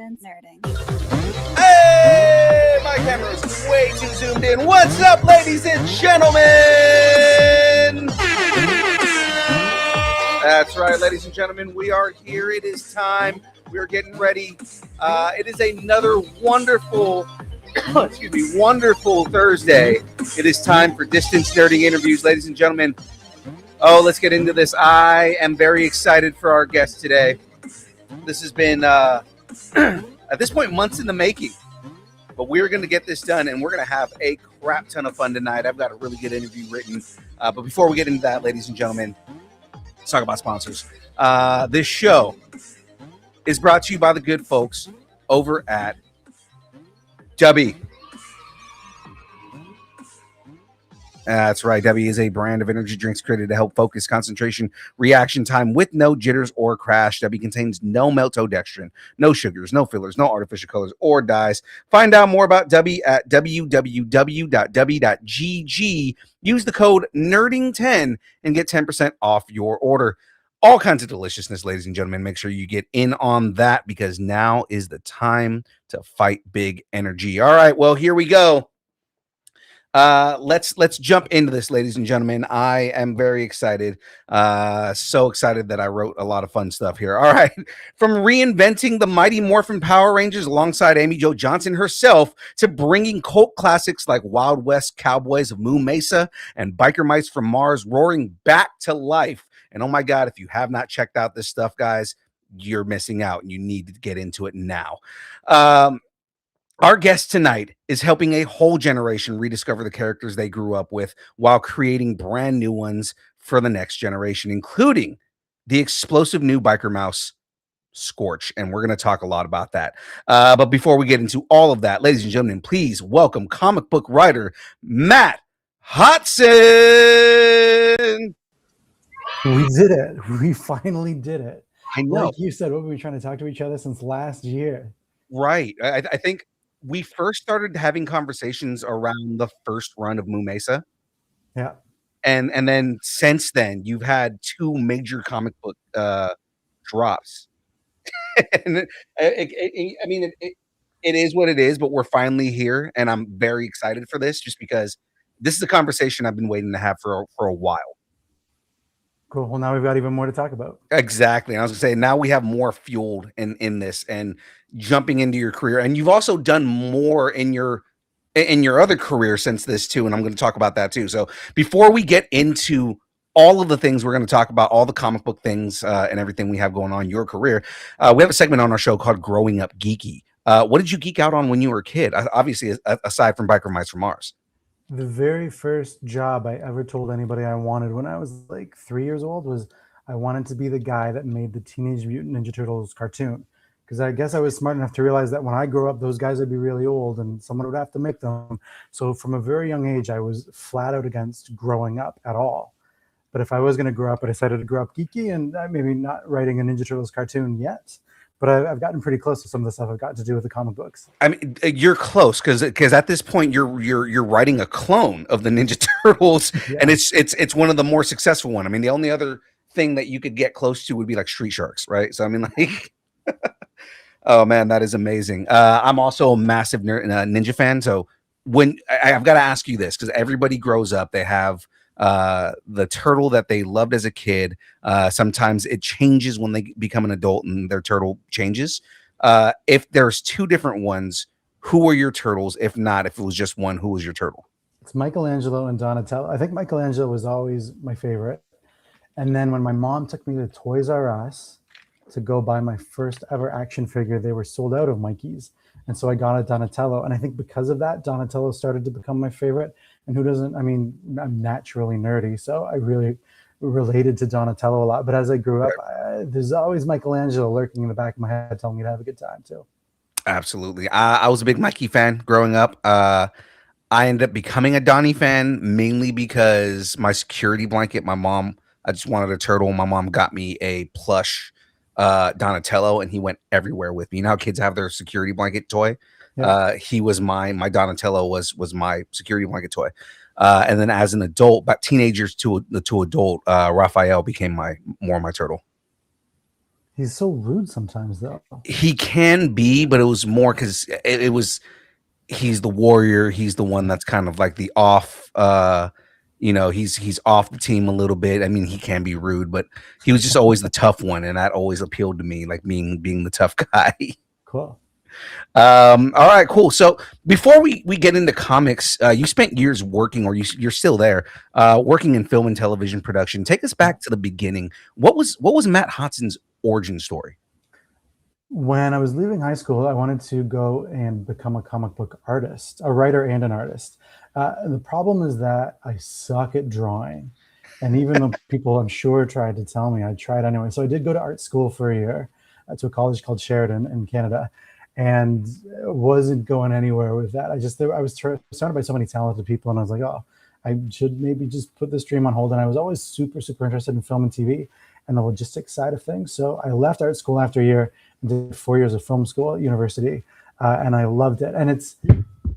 Distance Nerding. Hey, my camera's way too zoomed in. What's up, ladies and gentlemen? That's right, ladies and gentlemen, we are here. It is time. We are getting ready. It is another wonderful, wonderful Thursday. It is time for Distance Nerding interviews, ladies and gentlemen. Oh, let's get into this. I am very excited for our guest today. This has been, at this point, months in the making. But we're going to get this done, and we're going to have a crap ton of fun tonight. I've got a really good interview written. But before we get into that, ladies and gentlemen, let's talk about sponsors. This show is brought to you by the good folks over at W. That's right. W is a brand of energy drinks created to help focus, concentration, reaction time with no jitters or crash. W contains no maltodextrin, no sugars, no fillers, no artificial colors or dyes. Find out more about W at www.w.gg. Use the code NERDING10 and get 10% off your order. All kinds of deliciousness, ladies and gentlemen. Make sure you get in on that because now is the time to fight big energy. All right, well, here we go. Let's jump into this, ladies and gentlemen. I am very excited. So excited that I wrote a lot of fun stuff here. All right. From reinventing the Mighty Morphin Power Rangers alongside Amy Jo Johnson herself to bringing cult classics like Wild West Cowboys of Moo Mesa and Biker Mice from Mars roaring back to life. And oh my God, if you have not checked out this stuff, guys, you're missing out and you need to get into it now. Our guest tonight is helping a whole generation rediscover the characters they grew up with while creating brand new ones for the next generation, including the explosive new biker mouse, Scorch. And we're going to talk a lot about that. But before we get into all of that, ladies and gentlemen, please welcome comic book writer Matt Hotson. We did it. We finally did it. I know. Like you said, what were we trying to talk to each other since last year? Right. I think we first started having conversations around the first run of Moo Mesa. Yeah. And then since then, you've had two major comic book drops. And it is what it is, but we're finally here. And I'm very excited for this just because this is a conversation I've been waiting to have for a while. Cool. Well, now we've got even more to talk about. Exactly. And I was going to say, now we have more fueled in this and jumping into your career. And you've also done more in your other career since this too. And I'm going to talk about that too. So before we get into all of the things we're going to talk about, all the comic book things and everything we have going on in your career, we have a segment on our show called Growing Up Geeky. What did you geek out on when you were a kid? Obviously, aside from Biker Mice from Mars. The very first job I ever told anybody I wanted when I was like 3 years old was I wanted to be the guy that made the Teenage Mutant Ninja Turtles cartoon. Because I guess I was smart enough to realize that when I grow up, those guys would be really old and someone would have to make them. So from a very young age, I was flat out against growing up at all. But if I was going to grow up, I decided to grow up geeky and maybe not writing a Ninja Turtles cartoon yet. But I've gotten pretty close to some of the stuff I've got to do with the comic books. I mean, you're close because at this point you're writing a clone of the Ninja Turtles, yeah. And it's one of the more successful one. I mean, the only other thing that you could get close to would be like Street Sharks, right? So I mean, like, oh man, that is amazing. I'm also a massive ninja fan. So when I've got to ask you this because everybody grows up, they have the turtle that they loved as a kid. Sometimes it changes when they become an adult and their turtle changes. If there's two different ones, who are your turtles? If not, if it was just one, who was your turtle? It's Michelangelo and Donatello. I think Michelangelo was always my favorite. And then when my mom took me to Toys R Us to go buy my first ever action figure, they were sold out of Mikey's. And so I got a Donatello. And I think because of that, Donatello started to become my favorite. And who doesn't? I mean, I'm naturally nerdy, so I really related to Donatello a lot. But as I grew up, there's always Michelangelo lurking in the back of my head telling me to have a good time too. Absolutely. I was a big Mikey fan growing up. I ended up becoming a Donnie fan mainly because my security blanket, I just wanted a turtle. My mom got me a plush Donatello, and he went everywhere with me. You know how kids have their security blanket toy? Yeah. He was my Donatello was my security blanket toy. And then as an adult, about teenagers to adult, Raphael became more my turtle. He's so rude sometimes, though. He can be, but it was more because it was he's the warrior. He's the one that's kind of like the off. He's off the team a little bit. I mean, he can be rude, but he was just always the tough one, and that always appealed to me, like being the tough guy. Cool. All right, cool. So before we get into comics, you spent years working, or you're still there, working in film and television production. Take us back to the beginning. What was Matt Hotson's origin story? When I was leaving high school, I wanted to go and become a comic book artist, a writer and an artist. The problem is that I suck at drawing. And even though people, I'm sure, tried to tell me, I tried anyway. So I did go to art school for a year to a college called Sheridan in Canada, and wasn't going anywhere with that. I was surrounded by so many talented people, and I was like, oh, I should maybe just put this dream on hold. And I was always super, super interested in film and TV and the logistics side of things. So I left art school after a year, did 4 years of film school at university, and I loved it. And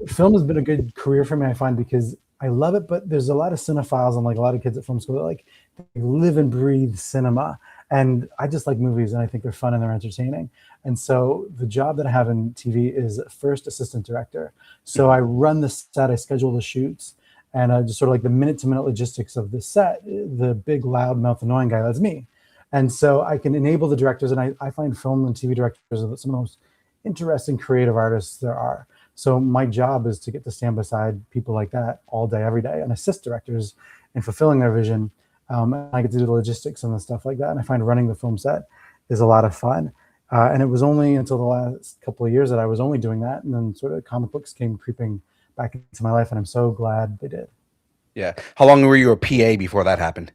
film has been a good career for me, I find, because I love it, but there's a lot of cinephiles and like a lot of kids at film school that like they live and breathe cinema. And I just like movies, and I think they're fun and they're entertaining. And so the job that I have in TV is first assistant director. So I run the set, I schedule the shoots, and just sort of like the minute to minute logistics of the set. The big, loud mouth, annoying guy, that's me. And so I can enable the directors, and I find film and TV directors are some of the most interesting creative artists there are. So my job is to get to stand beside people like that all day, every day, and assist directors in fulfilling their vision. I get to do the logistics and the stuff like that. And I find running the film set is a lot of fun. And it was only until the last couple of years that I was only doing that. And then sort of comic books came creeping back into my life, and I'm so glad they did. Yeah. How long were you a PA before that happened?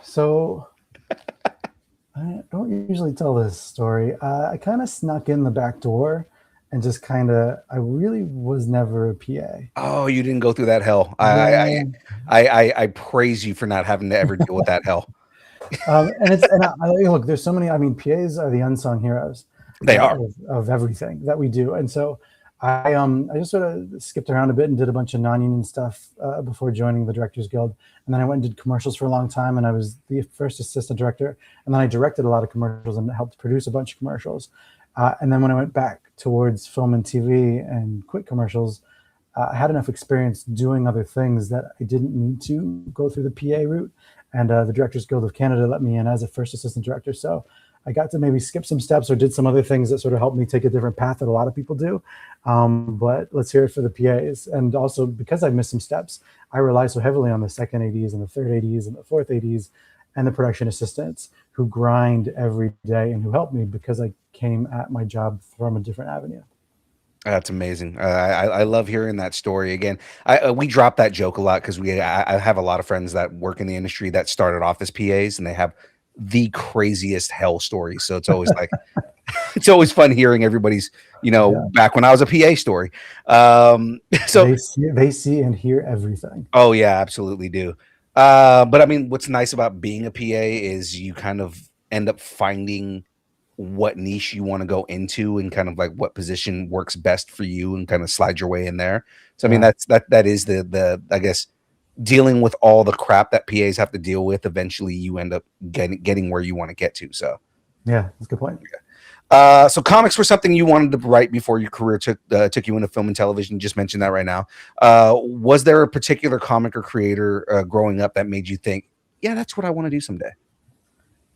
So I don't usually tell this story. I kind of snuck in the back door and just I really was never a PA. Oh, you didn't go through that hell. No. I praise you for not having to ever deal with that hell. Look, there's so many. I mean, PAs are the unsung heroes They are. of everything that we do. And so I just sort of skipped around a bit and did a bunch of non-union stuff before joining the Directors Guild. And then I went and did commercials for a long time, and I was the first assistant director. And then I directed a lot of commercials and helped produce a bunch of commercials. And then when I went back towards film and TV and quit commercials, I had enough experience doing other things that I didn't need to go through the PA route. And the Directors Guild of Canada let me in as a first assistant director. So I got to maybe skip some steps or did some other things that sort of helped me take a different path that a lot of people do. But let's hear it for the PAs. And also, because I missed some steps, I rely so heavily on the second ADs and the third ADs and the fourth ADs and the production assistants who grind every day and who help me because I came at my job from a different avenue. That's amazing. I love hearing that story again. We drop that joke a lot because I have a lot of friends that work in the industry that started off as PAs, and they have the craziest hell stories. So it's always like it's always fun hearing everybody's back when I was a PA story. So they see and hear everything. Oh yeah, absolutely do. But I mean, what's nice about being a PA is you kind of end up finding what niche you want to go into and kind of like what position works best for you and kind of slide your way in there. So I mean, that is the I guess dealing with all the crap that PAs have to deal with. Eventually, you end up getting where you want to get to. So yeah, that's a good point. So comics were something you wanted to write before your career took you into film and television. You just mentioned that right now. Was there a particular comic or creator growing up that made you think, yeah, that's what I want to do someday?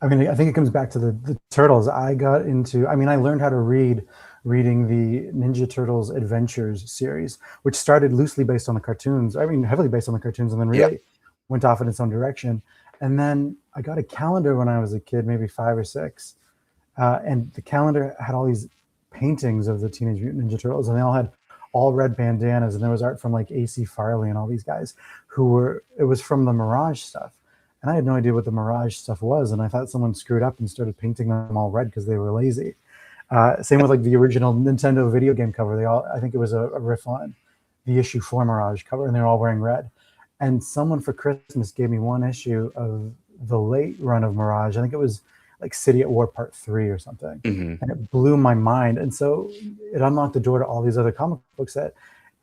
I mean, I think it comes back to the Turtles. I learned how to reading the Ninja Turtles Adventures series, which started loosely based on the cartoons. I mean, heavily based on the cartoons, and then really went off in its own direction. And then I got a calendar when I was a kid, maybe 5 or 6. And the calendar had all these paintings of the Teenage Mutant Ninja Turtles, and they all had all red bandanas, and there was art from like A.C. Farley and all these guys it was from the Mirage stuff. And I had no idea what the Mirage stuff was, and I thought someone screwed up and started painting them all red because they were lazy. Same with like the original Nintendo video game cover. I think it was a riff on the issue 4 Mirage cover, and they're all wearing red. And someone for Christmas gave me one issue of the late run of Mirage. I think it was like City at War Part 3 or something. Mm-hmm. And it blew my mind. And so it unlocked the door to all these other comic books that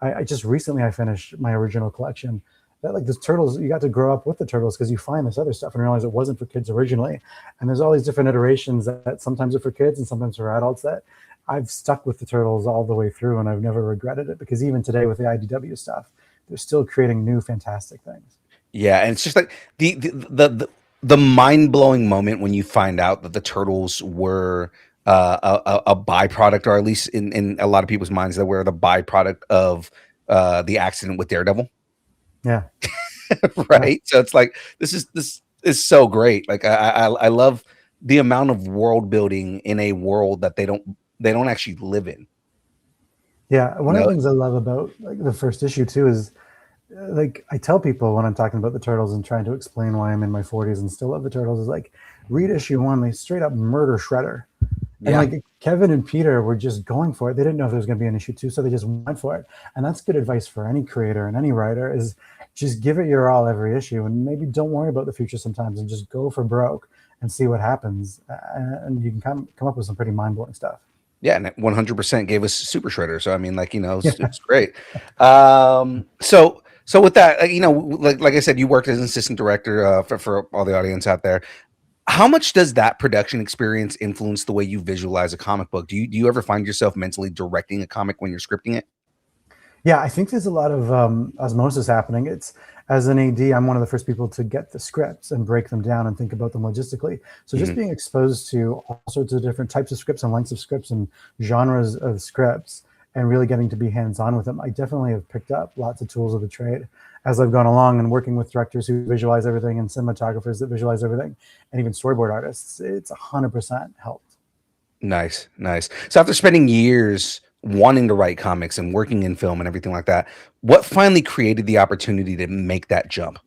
I just recently I finished my original collection. that like the turtles, you got to grow up with the turtles because you find this other stuff and realize it wasn't for kids originally. And there's all these different iterations that sometimes are for kids and sometimes for adults that I've stuck with the turtles all the way through, and I've never regretted it, because even today with the IDW stuff, they're still creating new fantastic things. Yeah, and it's just like the mind blowing moment when you find out that the turtles were a byproduct, or at least in a lot of people's minds, that were the byproduct of the accident with Daredevil. Yeah. Yeah. Right? So it's like this is so great. Like I love the amount of world building in a world that they don't actually live in. Yeah. You One of know? the things I love about like the first issue too is like I tell people when I'm talking about the turtles and trying to explain why I'm in my 40s and still love the turtles is like, read issue one, they straight up murder Shredder. And Yeah. like Kevin and Peter were just going for it. They didn't know if there was going to be an issue two, so they just went for it. And that's good advice for any creator and any writer, is just give it your all every issue, and maybe don't worry about the future sometimes, and just go for broke and see what happens. And you can come up with some pretty mind blowing stuff. Yeah, and it 100% gave us Super Shredder. So I mean, like, Yeah. it's great. So with that, like I said, you worked as an assistant director for all the audience out there. How much does that production experience influence the way you visualize a comic book? Do you ever find yourself mentally directing a comic when you're scripting it? Yeah, I think there's a lot of osmosis happening. It's as an AD, I'm one of the first people to get the scripts and break them down and think about them logistically. So just Mhm. being exposed to all sorts of different types of scripts and lengths of scripts and genres of scripts, and really getting to be hands-on with them, I definitely have picked up lots of tools of the trade as I've gone along, and working with directors who visualize everything and cinematographers that visualize everything, and even storyboard artists. It's 100% helped. Nice, nice. So after spending years wanting to write comics and working in film and everything like that, what finally created the opportunity to make that jump?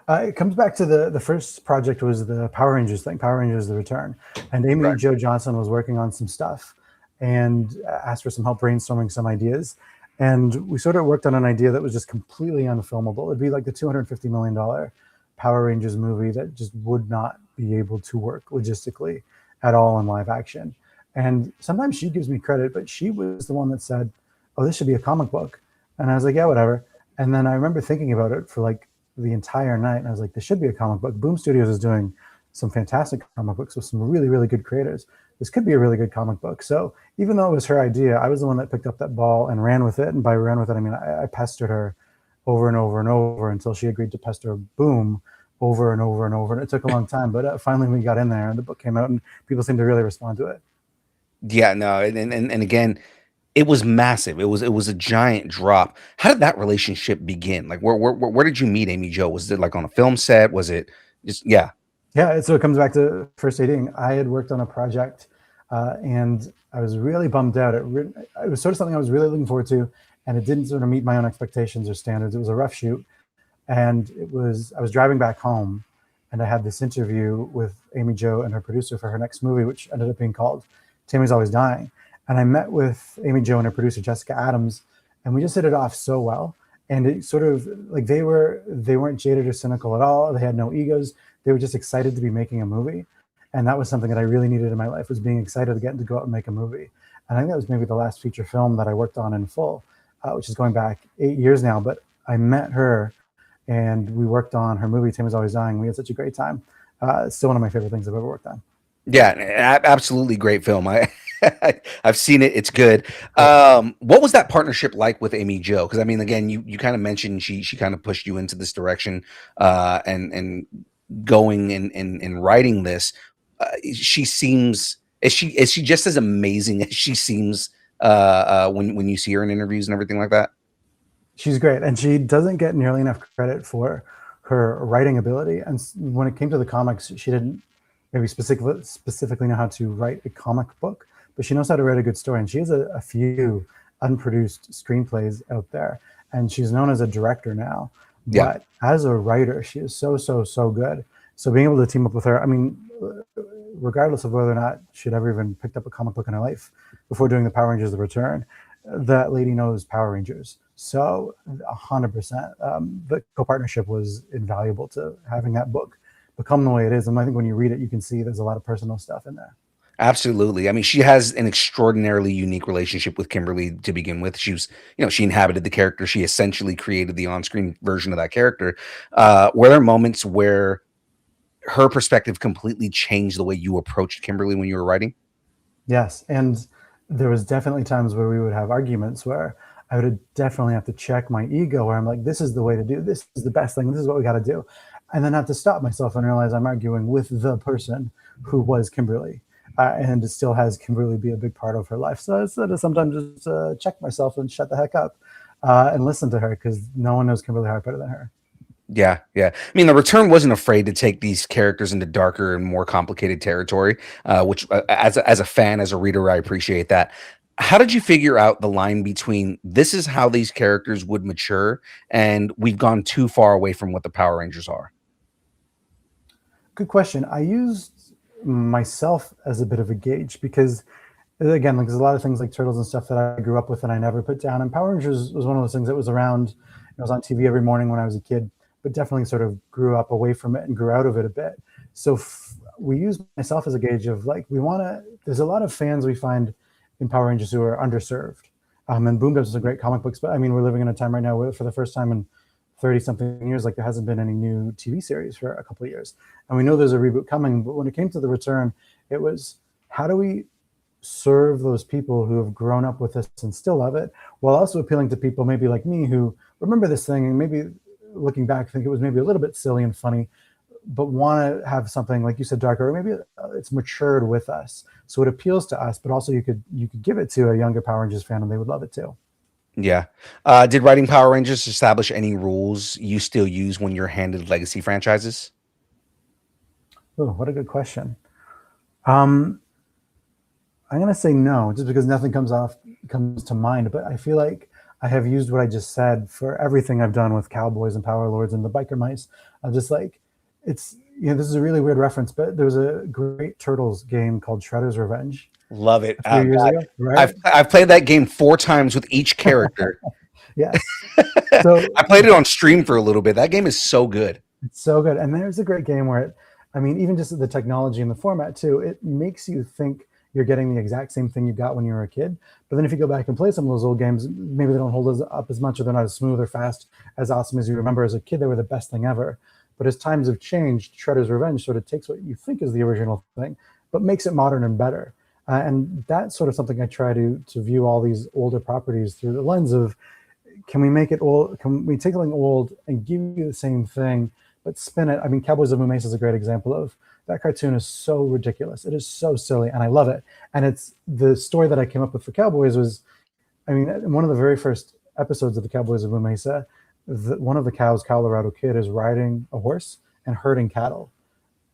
It comes back to the first project was the Power Rangers thing, Power Rangers: The Return, and Amy Right. Jo Johnson was working on some stuff, and asked for some help brainstorming some ideas, and we sort of worked on an idea that was just completely unfilmable. It'd be like the $250 million Power Rangers movie that just would not be able to work logistically at all in live action. And sometimes she gives me credit, but she was the one that said, "Oh, this should be a comic book," and I was like, "Yeah, whatever." And then I remember thinking about it for like the entire night, and I was like, this should be a comic book. Boom Studios is doing some fantastic comic books with some really, really good creators. This could be a really good comic book. So even though it was her idea, I was the one that picked up that ball and ran with it. And by ran with it, I mean I pestered her over and over and over until she agreed to pester Boom over and over and over. And it took a long time, but finally we got in there and the book came out, and people seemed to really respond to it. Yeah, no, and again, it was massive. It was a giant drop. How did that relationship begin? Like, where did you meet Amy Jo? Was it like on a film set? Was it just yeah? Yeah, so it comes back to first dating. I had worked on a project, and I was really bummed out. It was sort of something I was really looking forward to, and it didn't sort of meet my own expectations or standards. It was a rough shoot, and I was driving back home, and I had this interview with Amy Jo and her producer for her next movie, which ended up being called Tammy's Always Dying. And I met with Amy Jo and her producer Jessica Adams, and we just hit it off so well. And it sort of like they weren't jaded or cynical at all. They had no egos. They were just excited to be making a movie, and that was something that I really needed in my life, was being excited to get to go out and make a movie. And I think that was maybe the last feature film that I worked on in full, which is going back 8 years now. But I met her, and we worked on her movie Tim is Always Dying. We had such a great time. It's still one of my favorite things I've ever worked on. Yeah, absolutely great film. I've seen it. It's good. Yeah. What was that partnership like with Amy Jo? Because I mean, again, you kind of mentioned she kind of pushed you into this direction, and going and writing this. She seems is she just as amazing as she seems when you see her in interviews and everything like that? She's great, and she doesn't get nearly enough credit for her writing ability. And when it came to the comics, she didn't maybe specifically know how to write a comic book, but she knows how to write a good story. And she has a few unproduced screenplays out there, and she's known as a director now. Yeah. But as a writer, she is so good. So being able to team up with her, I mean, regardless of whether or not she'd ever even picked up a comic book in her life before doing the Power Rangers: The Return, that lady knows Power Rangers. So 100%, the co-partnership was invaluable to having that book become the way it is. And I think when you read it, you can see there's a lot of personal stuff in there. Absolutely. I mean, she has an extraordinarily unique relationship with Kimberly to begin with. She was, she inhabited the character. She essentially created the on-screen version of that character. Were there moments where her perspective completely changed the way you approached Kimberly when you were writing? Yes, and there was definitely times where we would have arguments where I would definitely have to check my ego, where I'm like, "This is the way to do. This is the best thing. This is what we got to do," and then have to stop myself and realize I'm arguing with the person who was Kimberly, and it still has Kimberly be a big part of her life. So I sort of sometimes just check myself and shut the heck up and listen to her because no one knows Kimberly Hart better than her. Yeah, yeah. I mean, the return wasn't afraid to take these characters into darker and more complicated territory, which, as a fan, as a reader, I appreciate that. How did you figure out the line between this is how these characters would mature, and we've gone too far away from what the Power Rangers are? Good question. I used myself as a bit of a gauge because, again, like there's a lot of things like turtles and stuff that I grew up with and I never put down. And Power Rangers was one of those things that was around. It was on TV every morning when I was a kid, but definitely sort of grew up away from it and grew out of it a bit. So we use myself as a gauge of like we want to. There's a lot of fans we find in Power Rangers who are underserved. And Boom Dubs is a great comic books, but I mean we're living in a time right now where for the first time in 30 something years, like there hasn't been any new TV series for a couple of years. And we know there's a reboot coming, but when it came to the return, it was how do we serve those people who have grown up with this and still love it, while also appealing to people maybe like me who remember this thing and maybe looking back think it was maybe a little bit silly and funny, but want to have something like you said darker, or maybe it's matured with us, so it appeals to us, but also you could give it to a younger Power Rangers fan and they would love it too. Yeah. Did writing Power Rangers establish any rules you still use when you're handed legacy franchises? Oh, what a good question. Um, I'm gonna say no, just because nothing comes to mind. But I feel like I have used what I just said for everything I've done with Cowboys and Power Lords and the Biker Mice. I'm just like, it's this is a really weird reference, but there was a great Turtles game called Shredder's Revenge Love it. a few years God, ago, right? I've played that game 4 times with each character. Yes. So I played it on stream for a little bit. That game is so good. it's so good. And there's a great game where I mean, even just the technology and the format too, it makes you think you're getting the exact same thing you got when you were a kid. But then if you go back and play some of those old games, maybe they don't hold up as much or they're not as smooth or fast, as awesome as you remember as a kid. They were the best thing ever. But as times have changed, Shredder's Revenge sort of takes what you think is the original thing, but makes it modern and better. And that's sort of something I try to view all these older properties through the lens of can we make it old? Can we take something old and give you the same thing, but spin it? I mean, Cowboys of Mesa is a great example of that cartoon is so ridiculous. It is so silly, and I love it. And it's the story that I came up with for Cowboys was, I mean, in one of the very first episodes of the Cowboys of Mesa, one of the cows, Colorado Kid, is riding a horse and herding cattle.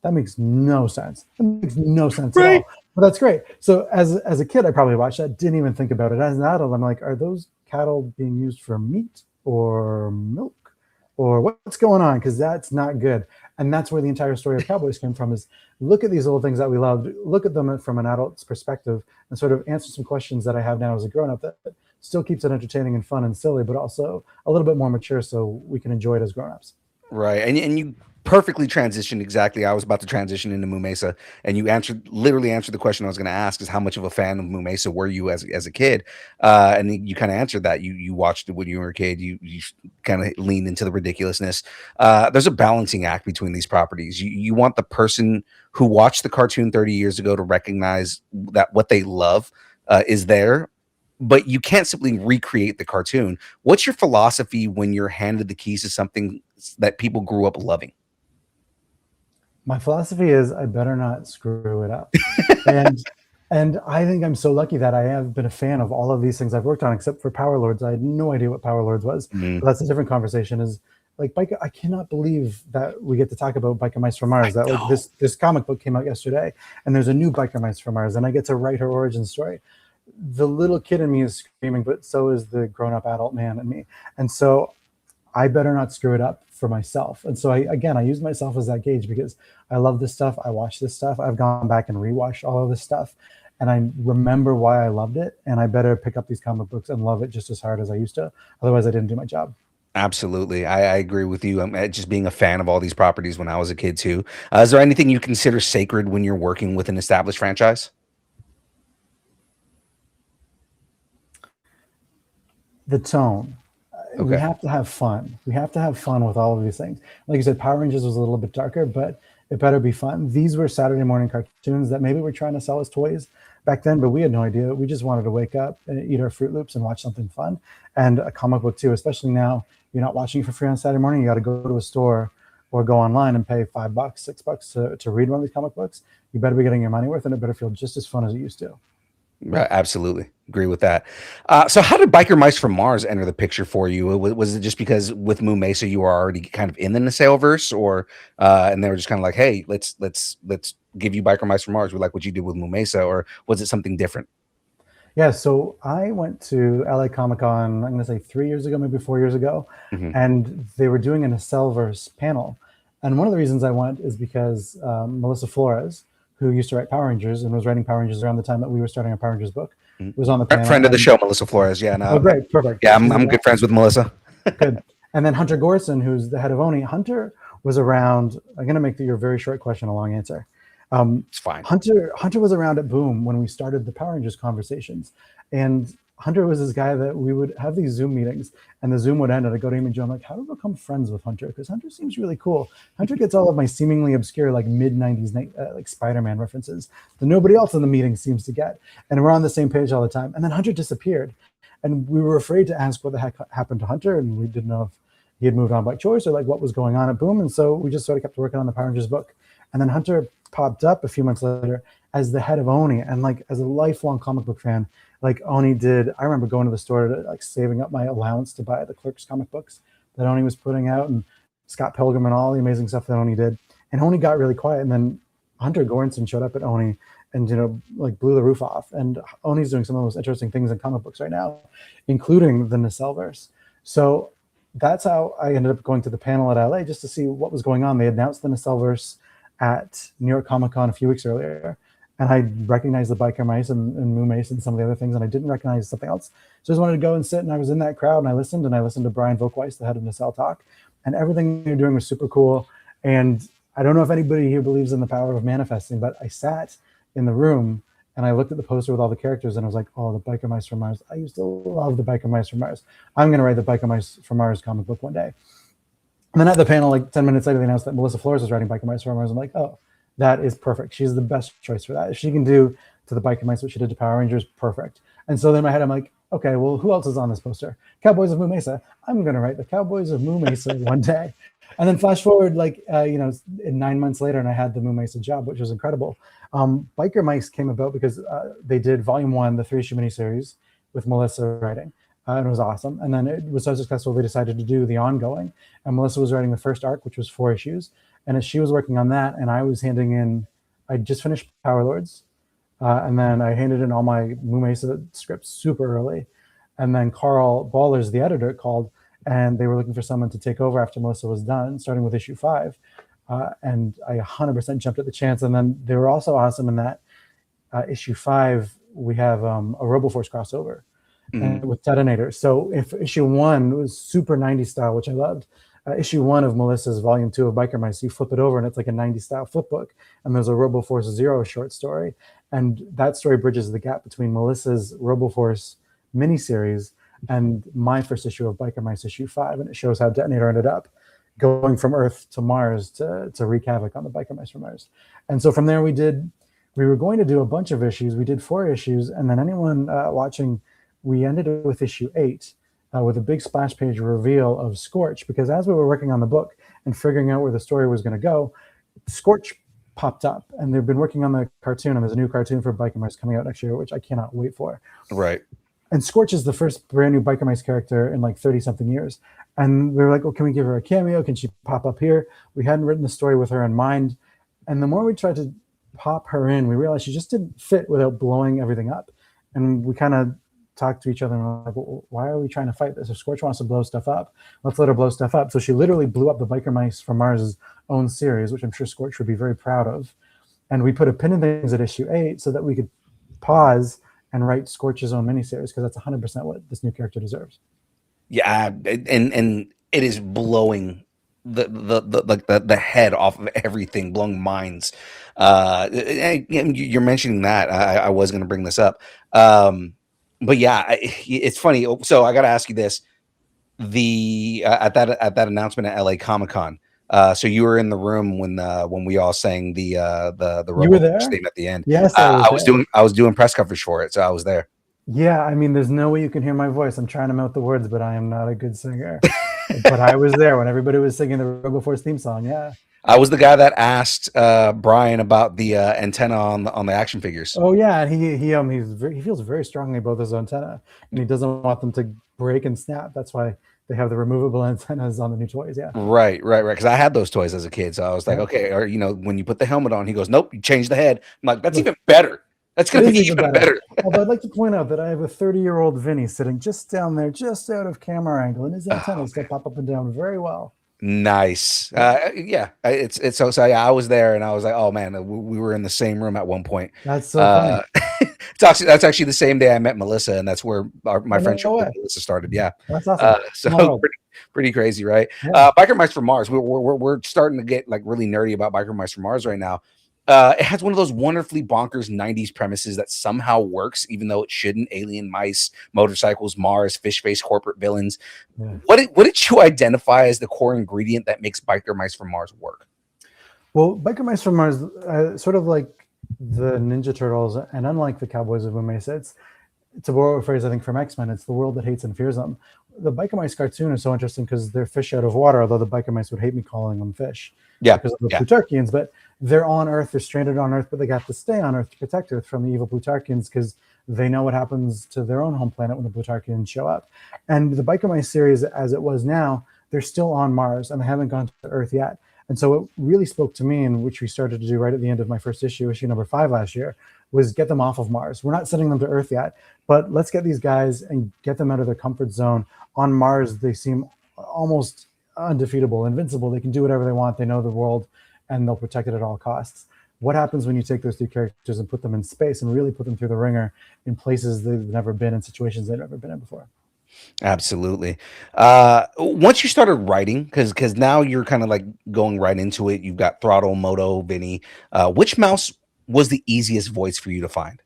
That makes no sense. That makes no sense at Right. all. But that's great. So as a kid, I probably watched that, didn't even think about it. As an adult, I'm like, are those cattle being used for meat or milk or what's going on? Because that's not good. And that's where the entire story of Cowboys came from is look at these old things that we loved, look at them from an adult's perspective and sort of answer some questions that I have now as a grown-up that still keeps it entertaining and fun and silly, but also a little bit more mature so we can enjoy it as grown-ups. Right. And you perfectly transitioned exactly. I was about to transition into Moo Mesa, and you literally answered the question I was going to ask is how much of a fan of Moo Mesa were you as a kid? And you kind of answered that. You watched it when you were a kid. You kind of leaned into the ridiculousness. There's a balancing act between these properties. You want the person who watched the cartoon 30 years ago to recognize that what they love is there, but you can't simply recreate the cartoon. What's your philosophy when you're handed the keys to something that people grew up loving? My philosophy is I better not screw it up. And and I think I'm so lucky that I have been a fan of all of these things I've worked on, except for Power Lords. I had no idea what Power Lords was. Mm, But that's a different conversation. Is like Biker, I cannot believe that we get to talk about Biker Mice from I Mars. That like know. this comic book came out yesterday, and there's a new Biker Mice from Mars, and I get to write her origin story. The little kid in me is screaming, but so is the grown-up adult man in me. And so I better not screw it up for myself. And so I use myself as that gauge because I love this stuff. I watch this stuff. I've gone back and rewatched all of this stuff and I remember why I loved it. And I better pick up these comic books and love it just as hard as I used to. Otherwise I didn't do my job. Absolutely. I agree with you. I'm just being a fan of all these properties when I was a kid too. Is there anything you consider sacred when you're working with an established franchise? the tone. We Okay. have to have fun. We have to have fun with all of these things. Like you said, Power Rangers was a little bit darker, but it better be fun. These were Saturday morning cartoons that maybe we're trying to sell as toys back then, but we had no idea. We just wanted to wake up and eat our Fruit Loops and watch something fun. And a comic book too, especially now, you're not watching it for free on Saturday morning. You got to go to a store or go online and pay $5, $6 to read one of these comic books. You better be getting your money worth, and it better feel just as fun as it used to. Right, absolutely agree with that. So, how did Biker Mice from Mars enter the picture for you? Was it just because with Moo Mesa you were already kind of in the Nacelle-verse, or and they were just kind of like, hey, let's give you Biker Mice from Mars. We like what you did with Moo Mesa, or was it something different? Yeah, so I went to LA Comic Con, I'm going to say 3 years ago, maybe 4 years ago, Hmm. and they were doing an Accelverse panel. And one of the reasons I went is because Melissa Flores, who used to write Power Rangers and was writing Power Rangers around the time that we were starting our Power Rangers book, was on the panel. Friend of the And show, Melissa Flores. Yeah, oh, no, great, perfect. yeah, She's I'm good friends with Melissa. good. And then Hunter Gorson, who's the head of Oni. Hunter was around. I'm going to make your very short question a long answer. It's fine. Hunter was around at Boom when we started the Power Rangers conversations, and Hunter was this guy that we would have these Zoom meetings, and the Zoom would end, and I'd go to him and Joe, I'm like, how do I become friends with Hunter? Because Hunter seems really cool. Hunter gets all of my seemingly obscure, like mid-90s, like Spider-Man references that nobody else in the meeting seems to get, and we're on the same page all the time. And then Hunter disappeared, and we were afraid to ask what the heck happened to Hunter, and we didn't know if he had moved on by choice or like what was going on at Boom. And so we just sort of kept working on the Power Rangers book. And then Hunter popped up a few months later as the head of Oni. And like as a lifelong comic book fan, like Oni did, I remember going to the store to like saving up my allowance to buy the Clerks comic books that Oni was putting out, and Scott Pilgrim and all the amazing stuff that Oni did. And Oni got really quiet. And then Hunter Goranson showed up at Oni and, like blew the roof off. And Oni's doing some of the most interesting things in comic books right now, including the Nacelle-verse. So that's how I ended up going to the panel at LA just to see what was going on. They announced the Nacelle-verse at New York Comic Con a few weeks earlier, and I recognized the Biker Mice and Moo Mace and some of the other things, and I didn't recognize something else. So I just wanted to go and sit, and I was in that crowd, and I listened to Brian Volkweiss, the head of Nacelle, talk, and everything they're doing was super cool. And I don't know if anybody here believes in the power of manifesting, but I sat in the room and I looked at the poster with all the characters, and I was like, oh, the Biker Mice from Mars. I used to love the Biker Mice from Mars. I'm going to write the Biker Mice from Mars comic book one day. And then at the panel, like 10 minutes later, they announced that Melissa Flores was writing Biker Mice from Mars. I'm like, oh, that is perfect. She's the best choice for that. If she can do to the Biker Mice what she did to Power Rangers, perfect. And so then in my head, I'm like, okay, well, who else is on this poster? Cowboys of Moo Mesa. I'm going to write the Cowboys of Moo Mesa one day. And then flash forward, like, 9 months later, and I had the Moo Mesa job, which was incredible. Biker Mice came about because they did volume 1, the 3-issue miniseries with Melissa writing. And it was awesome. And then it was so successful, they decided to do the ongoing. And Melissa was writing the first arc, which was 4 issues. And as she was working on that, and I was handing in, I just finished Power Lords. And then I handed in all my Moo Mesa scripts super early. And then Carl Ballers, the editor, called, and they were looking for someone to take over after Melissa was done, starting with issue 5. And I 100% jumped at the chance. And then they were also awesome in that issue 5, we have a RoboForce crossover with Detonator. So if issue 1 was super 90s style, which I loved, issue 1 of Melissa's volume 2 of Biker Mice, you flip it over and it's like a 90s style flip book. And there's a RoboForce Zero short story. And that story bridges the gap between Melissa's RoboForce miniseries and my first issue of Biker Mice issue 5. And it shows how Detonator ended up going from Earth to Mars to wreak havoc on the Biker Mice from Mars. And so from there we were going to do a bunch of issues. We did 4 issues. And then anyone watching, we ended with issue 8 with a big splash page reveal of Scorch, because as we were working on the book and figuring out where the story was going to go, Scorch popped up, and they've been working on the cartoon, and there's a new cartoon for Biker Mice coming out next year, which I cannot wait for. Right. And Scorch is the first brand new Biker Mice character in like 30 something years. And we were like, well, can we give her a cameo? Can she pop up here? We hadn't written the story with her in mind. And the more we tried to pop her in, we realized she just didn't fit without blowing everything up. And we kind of talked to each other and we're like, well, why are we trying to fight this? If Scorch wants to blow stuff up, let's let her blow stuff up. So she literally blew up the Biker Mice from Mars' own series, which I'm sure Scorch would be very proud of. And we put a pin in things at issue 8 so that we could pause and write Scorch's own miniseries, because that's 100% what this new character deserves. Yeah, and it is blowing the head off of everything, blowing minds. You're mentioning that I was going to bring this up. but yeah, it's funny. So I got to ask you this: the at that announcement at LA Comic Con. So you were in the room when we all sang the You were Robo there? statement at the end. Yes, I was there. I was doing press coverage for it, so I was there. Yeah, I mean, there's no way you can hear my voice. I'm trying to mouth the words, but I am not a good singer. But I was there when everybody was singing the Robo Force theme song. Yeah. I was the guy that asked Brian about the antenna on the action figures. Oh yeah, and he feels very strongly about his antenna, and he doesn't want them to break and snap. That's why they have the removable antennas on the new toys. Yeah. Right, right, right. Because I had those toys as a kid, so I was like, Yeah. okay. Or when you put the helmet on, he goes, "Nope, you change the head." I'm like, that's Look, even better. That's it gonna is be even even better. better. Although I'd like to point out that I have a 30-year-old Vinny sitting just down there, just out of camera angle, and his Oh, antennas still pop up and down very well. nice. Yeah. Yeah, it's so yeah. I was there, and I was like, oh man, we were in the same room at one point. That's so funny. That's actually the same day I met Melissa, and that's where my Oh no friendship with way. Melissa started. Yeah. That's awesome. So Small world. pretty crazy, right? Yeah. Biker Mice from Mars. We're starting to get like really nerdy about Biker Mice from Mars right now. It has one of those wonderfully bonkers '90s premises that somehow works, even though it shouldn't. Alien mice, motorcycles, Mars, fish face corporate villains. Yeah. What did you identify as the core ingredient that makes Biker Mice from Mars work? Well, Biker Mice from Mars, sort of like the Ninja Turtles, and unlike the Cowboys of Mesa, it's a borrowed phrase, I think, from X-Men. It's the world that hates and fears them. The Biker Mice cartoon is so interesting because they're fish out of water, although the Biker Mice would hate me calling them fish Yeah, because of the yeah, Plutarchians, but they're on Earth, they're stranded on Earth, but they got to stay on Earth to protect Earth from the evil Plutarchians because they know what happens to their own home planet when the Plutarchians show up. And the Biker Mice series, as it was now, they're still on Mars and they haven't gone to Earth yet. And so it really spoke to me, and which we started to do right at the end of my first issue number 5 last year, was get them off of Mars. We're not sending them to Earth yet, but let's get these guys and get them out of their comfort zone. On Mars, they seem almost undefeatable, invincible. They can do whatever they want. They know the world, and they'll protect it at all costs. What happens when you take those two characters and put them in space and really put them through the ringer in places they've never been, in situations they've never been in before? absolutely. Once you started writing, because now you're kind of like going right into it. You've got Throttle, Moto, Vinny. Which mouse was the easiest voice for you to find?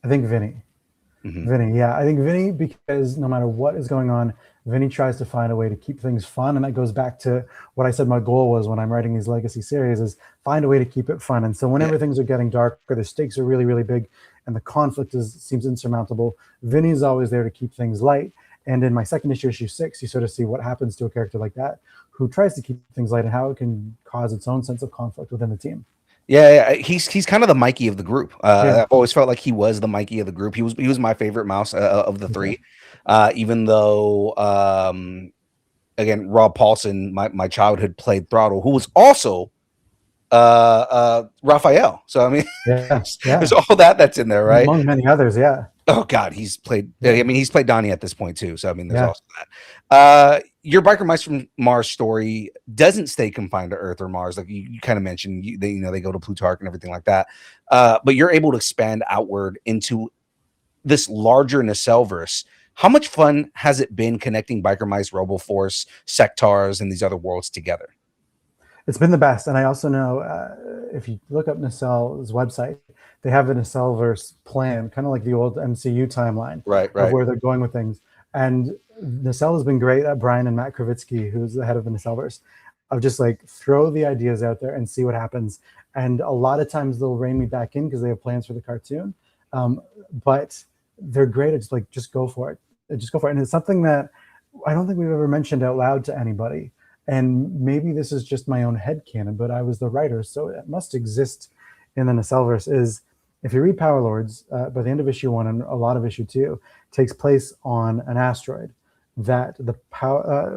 I think Vinny. Hmm. Vinny, yeah. I think Vinny, because no matter what is going on, Vinny tries to find a way to keep things fun. And that goes back to what I said my goal was when I'm writing these legacy series, is find a way to keep it fun. And so whenever Yeah. things are getting dark or the stakes are really, really big and the conflict seems insurmountable, Vinny's always there to keep things light. And in my second issue 6, you sort of see what happens to a character like that who tries to keep things light and how it can cause its own sense of conflict within the team. Yeah, he's kind of the Mikey of the group. Yeah. I've always felt like he was the Mikey of the group. He was my favorite mouse of the Okay. three, even though again Rob Paulson, my childhood played Throttle, who was also Raphael. So I mean, Yeah. Yeah. there's all that's in there, right? Among many others. Yeah. Oh God, he's played. I mean, he's played Donnie at this point too. So I mean, there's Yeah. also that. Your Biker Mice from Mars story doesn't stay confined to Earth or Mars, like you kind of mentioned. They go to Plutarch and everything like that. But you're able to expand outward into this larger Nacellverse. How much fun has it been connecting Biker Mice, Roboforce, Sectars, and these other worlds together? It's been the best. And I also know if you look up Nacell's website, they have a Nacellverse plan, kind of like the old MCU timeline Right, of right. where they're going with things. And Nacelle has been great at Brian and Matt Kravitsky, who's the head of the Nacellverse, of just like throw the ideas out there and see what happens. And a lot of times they'll rein me back in because they have plans for the cartoon. But they're great at just go for it. Just go for it. And it's something that I don't think we've ever mentioned out loud to anybody. And maybe this is just my own headcanon, but I was the writer, so it must exist in the Nacellverse. Is if you read Power Lords, by the end of issue 1 and a lot of issue 2, takes place on an asteroid that the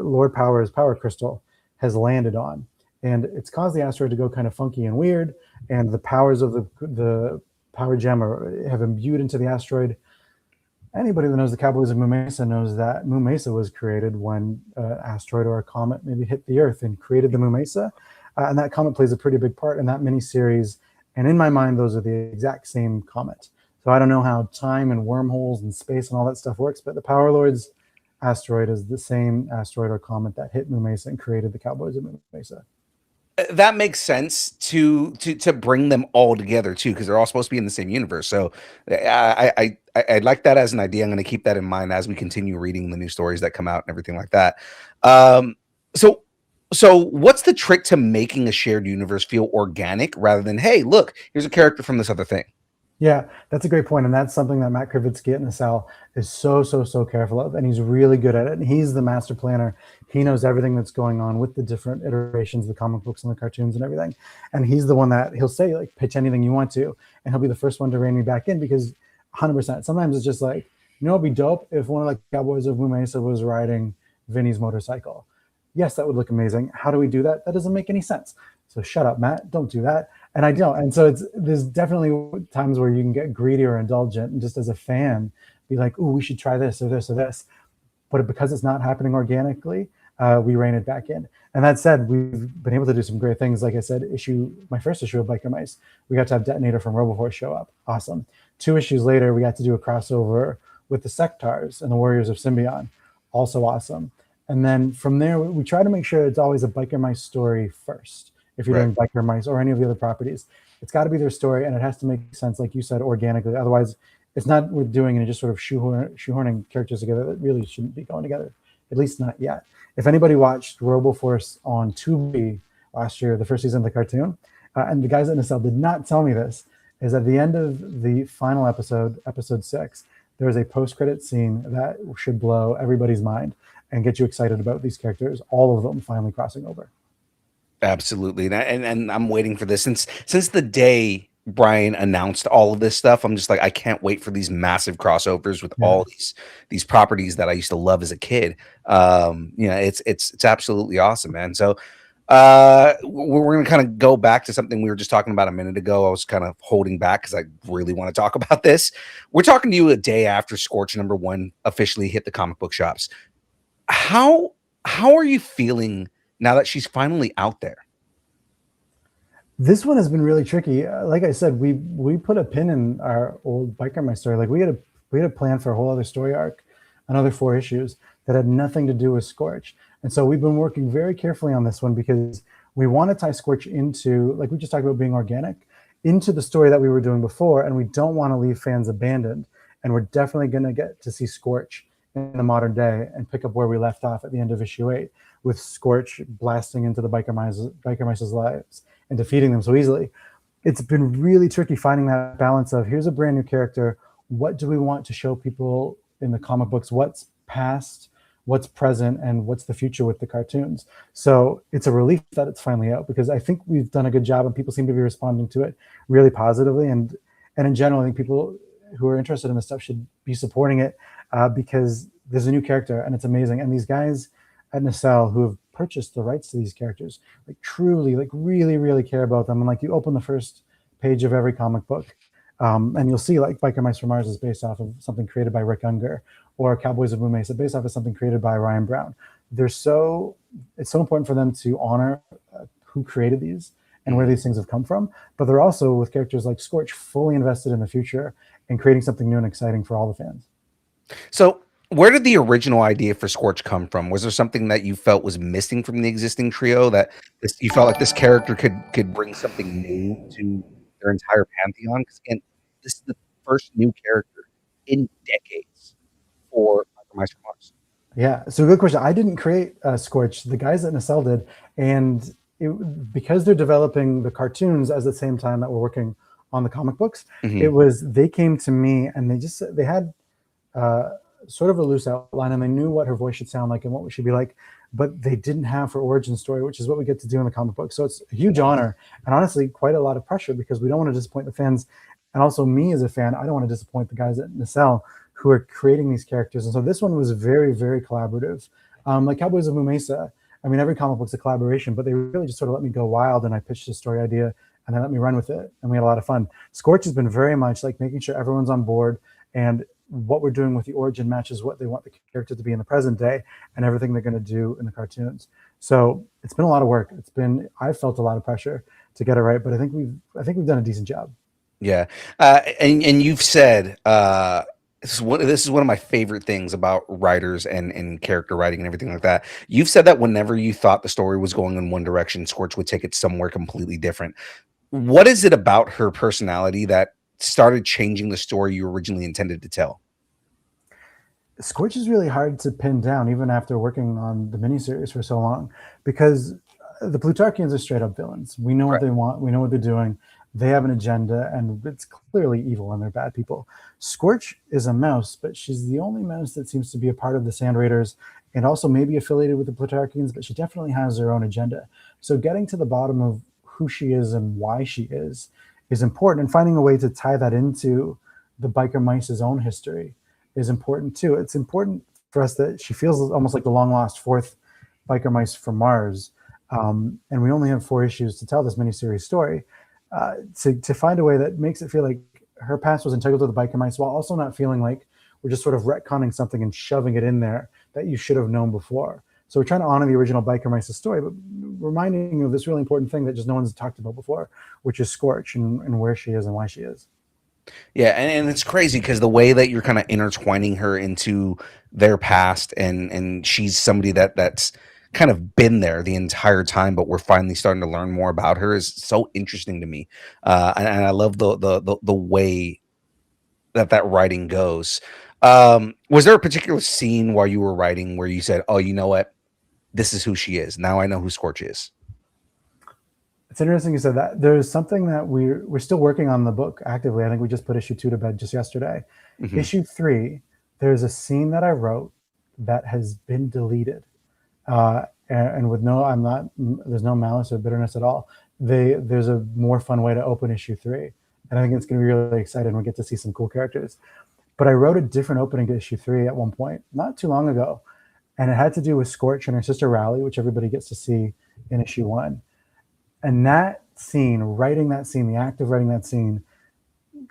Lord Power's power crystal has landed on. And it's caused the asteroid to go kind of funky and weird, and the powers of the power gem have imbued into the asteroid. Anybody that knows the Cowboys of Mesa knows that Mesa was created when an asteroid or a comet maybe hit the Earth and created the Mesa. And that comet plays a pretty big part in that miniseries. And in my mind, those are the exact same comet. So I don't know how time and wormholes and space and all that stuff works, but the Power Lords asteroid is the same asteroid or comet that hit Mesa and created the Cowboys of Mesa. That makes sense to bring them all together too, because they're all supposed to be in the same universe. So I like that as an idea. I'm going to keep that in mind as we continue reading the new stories that come out and everything like that. Um, so what's the trick to making a shared universe feel organic rather than, hey, look, here's a character from this other thing? Yeah, that's a great point, and that's something that Matt Krivitsky at Nacelle is so careful of, and he's really good at it. And he's the master planner. He knows everything that's going on with the different iterations, the comic books and the cartoons and everything. And he's the one that he'll say, like, pitch anything you want to, and he'll be the first one to rein me back in because 100%. Sometimes it's just like, it'd be dope if one of like Cowboys of Mesa was riding Vinny's motorcycle. Yes, that would look amazing. How do we do that? That doesn't make any sense. So shut up, Matt. Don't do that. And I don't. And so there's definitely times where you can get greedy or indulgent, and just as a fan, be like, "Ooh, we should try this or this or this." But because it's not happening organically, we rein it back in. And that said, we've been able to do some great things. Like I said, my first issue of Biker Mice, we got to have Detonator from RoboForce show up. Awesome. 2 issues later, we got to do a crossover with the Sectars and the Warriors of Symbion. Also awesome. And then from there, we try to make sure it's always a Biker Mice story first. If you're doing Biker Mice or any of the other properties, it's got to be their story, and it has to make sense, like you said, organically. Otherwise, it's not worth doing, and just sort of shoehorning characters together that really shouldn't be going together, at least not yet. If anybody watched RoboForce on Tubi last year, the first season of the cartoon, and the guys at Nacelle did not tell me this, is at the end of the final episode, episode 6, there is a post-credit scene that should blow everybody's mind and get you excited about these characters, all of them finally crossing over. Absolutely, and I'm waiting for this since the day Brian announced all of this stuff. I'm just like, I can't wait for these massive crossovers with all these properties that I used to love as a kid. It's absolutely awesome, man. So we're gonna kind of go back to something we were just talking about a minute ago. I was kind of holding back because I really want to talk about this. We're talking to you a day after Scorch #1 officially hit the comic book shops. How are you feeling now that she's finally out there? This one has been really tricky. Like I said, we put a pin in our old Biker My story. Like we had a plan for a whole other story arc, another 4 issues that had nothing to do with Scorch. And so we've been working very carefully on this one because we want to tie Scorch into, like we just talked about being organic, into the story that we were doing before, and we don't want to leave fans abandoned. And we're definitely going to get to see Scorch in the modern day and pick up where we left off at the end of issue 8, with Scorch blasting into the Biker Mice's lives and defeating them so easily. It's been really tricky finding that balance of, here's a brand new character. What do we want to show people in the comic books? What's past, what's present, and what's the future with the cartoons? So it's a relief that it's finally out, because I think we've done a good job and people seem to be responding to it really positively. And in general, I think people who are interested in this stuff should be supporting it because there's a new character and it's amazing. And these guys at Nacelle who have purchased the rights to these characters, like truly, like really care about them. And like you open the first page of every comic book and you'll see like Biker Mice from Mars is based off of something created by Rick Unger, or Cowboys of Mesa based off of something created by Ryan Brown. It's so important for them to honor who created these and where these things have come from. But they're also, with characters like Scorch, fully invested in the future and creating something new and exciting for all the fans. So where did the original idea for Scorch come from? Was there something that you felt was missing from the existing trio, that you felt like this character could bring something new to their entire pantheon? Because again, this is the first new character in decades for Biker Mice from Mars. Yeah, so good question. I didn't create Scorch. The guys at Nacelle did, and because they're developing the cartoons at the same time that we're working on the comic books, they came to me and they had sort of a loose outline, and they knew what her voice should sound like and what we should be like, but they didn't have her origin story, which is what we get to do in the comic book. So it's a huge honor and honestly quite a lot of pressure, because we don't want to disappoint the fans. And also me as a fan, I don't want to disappoint the guys at Nacelle who are creating these characters. And so this one was very collaborative. Like Cowboys of Mesa, I mean, every comic book's a collaboration, but they really just sort of let me go wild, and I pitched a story idea and they let me run with it, and we had a lot of fun. Scorch has been very much like making sure everyone's on board, and what we're doing with the origin matches what they want the character to be in the present day and everything they're going to do in the cartoons. So it's been a lot of work. I've felt a lot of pressure to get it right, but I think we've done a decent job. Yeah. And you've said This is one of my favorite things about writers and character writing and everything like that. You've said that whenever you thought the story was going in one direction, Scorch would take it somewhere completely different. What is it about her personality that started changing the story you originally intended to tell? Scorch is really hard to pin down, even after working on the miniseries for so long, because the Plutarchians are straight up villains. We know what Right. they want, we know what they're doing. They have an agenda, and it's clearly evil, and they're bad people. Scorch is a mouse, but she's the only mouse that seems to be a part of the Sand Raiders and also maybe affiliated with the Plutarchians, but she definitely has her own agenda. So, getting to the bottom of who she is and why she is important, and finding a way to tie that into the biker mice's own history is important too. It's important for us that she feels almost like the long lost fourth biker mice from Mars, and we only have 4 issues to tell this miniseries story. To find a way that makes it feel like her past was integral to the biker mice, while also not feeling like we're just sort of retconning something and shoving it in there that you should have known before. So we're trying to honor the original biker mice's story, but reminding you of this really important thing that just no one's talked about before, which is Scorch and where she is and why she is. Yeah, and it's crazy because the way that you're kind of intertwining her into their past, and she's somebody that's kind of been there the entire time, but we're finally starting to learn more about her is so interesting to me. And I love the way that writing goes. Was there a particular scene while you were writing where you said, "Oh, you know what? This is who she is. Now I know who Scorch is." It's interesting you said that. There's something that we're still working on the book actively. I think we just put issue 2 to bed just yesterday. Hmm. Issue 3, there's a scene that I wrote that has been deleted, and with no, I'm not. There's no malice or bitterness at all. There's a more fun way to open issue 3, and I think it's going to be really exciting. We get to see some cool characters. But I wrote a different opening to issue 3 at one point, not too long ago, and it had to do with Scorch and her sister Rally, which everybody gets to see in issue 1. And that scene, writing that scene, the act of writing that scene,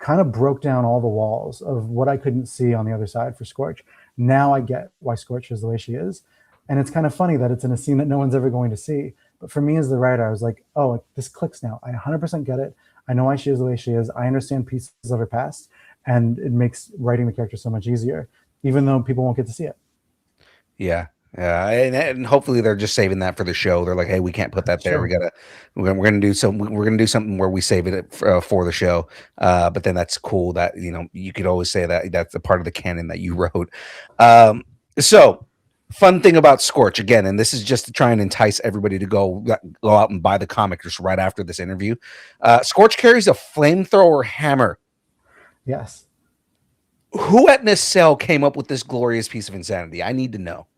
kind of broke down all the walls of what I couldn't see on the other side for Scorch. Now I get why Scorch is the way she is. And it's kind of funny that it's in a scene that no one's ever going to see. But for me as the writer, I was like, oh, this clicks now. I 100% get it. I know why she is the way she is. I understand pieces of her past. And it makes writing the character so much easier, even though people won't get to see it. Yeah. Yeah, and hopefully they're just saving that for the show. They're like, "Hey, we can't put that there. Sure. We're gonna do some. We're gonna do something where we save it for the show." But then that's cool that you could always say that that's a part of the canon that you wrote. Um, so fun thing about Scorch again, and this is just to try and entice everybody to go out and buy the comic just right after this interview. Scorch carries a flamethrower hammer. Yes. Who at Nacelle came up with this glorious piece of insanity? I need to know.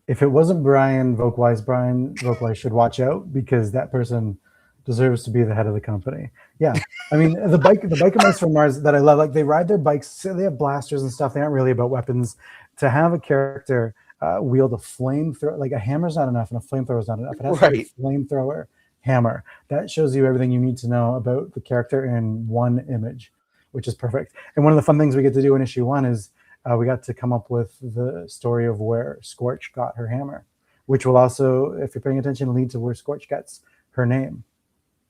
If it wasn't Brian Volkweiss should watch out because that person deserves to be the head of the company. Yeah, I mean the biker mice from Mars that I love, like they ride their bikes, they have blasters and stuff. They aren't really about weapons. To have a character wield a flamethrower, like a hammer's not enough and a flamethrower is not enough. It has to be Right. a flamethrower hammer. That shows you everything you need to know about the character in one image, which is perfect. And one of the fun things we get to do in issue 1 is we got to come up with the story of where Scorch got her hammer, which will also, if you're paying attention, lead to where Scorch gets her name.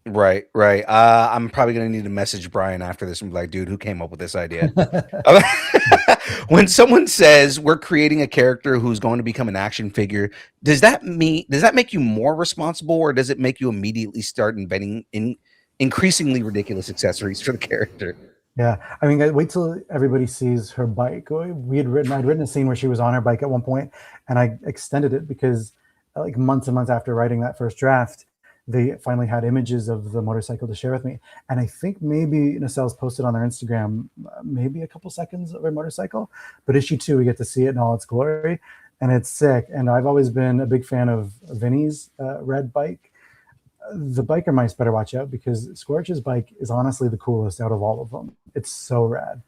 Right, right. I'm probably gonna need to message Brian after this and be like, dude, who came up with this idea? When someone says we're creating a character who's going to become an action figure, does that make you more responsible, or does it make you immediately start inventing increasingly ridiculous accessories for the character? Yeah, I mean, wait till everybody sees her bike. I'd written a scene where she was on her bike at one point, and I extended it because, like months and months after writing that first draft, they finally had images of the motorcycle to share with me. And I think maybe Nacelle's posted on their Instagram, maybe a couple seconds of her motorcycle. But issue 2, we get to see it in all its glory, and it's sick. And I've always been a big fan of Vinny's red bike. The biker mice better watch out because Scorch's bike is honestly the coolest out of all of them. It's so rad.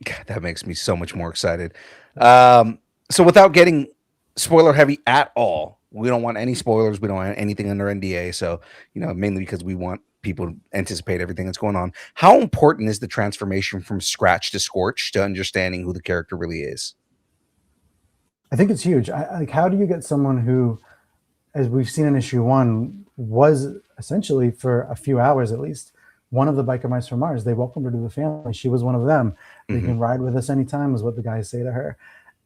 God, that makes me so much more excited. So without getting spoiler heavy at all, we don't want any spoilers. We don't want anything under NDA. So, mainly because we want people to anticipate everything that's going on. How important is the transformation from Scratch to Scorch to understanding who the character really is? I think it's huge. Like, how do you get someone who, as we've seen in issue 1, was essentially for a few hours at least one of the biker mice from Mars. They welcomed her to the family. She was one of them. You Hmm. can ride with us anytime, is what the guys say to her.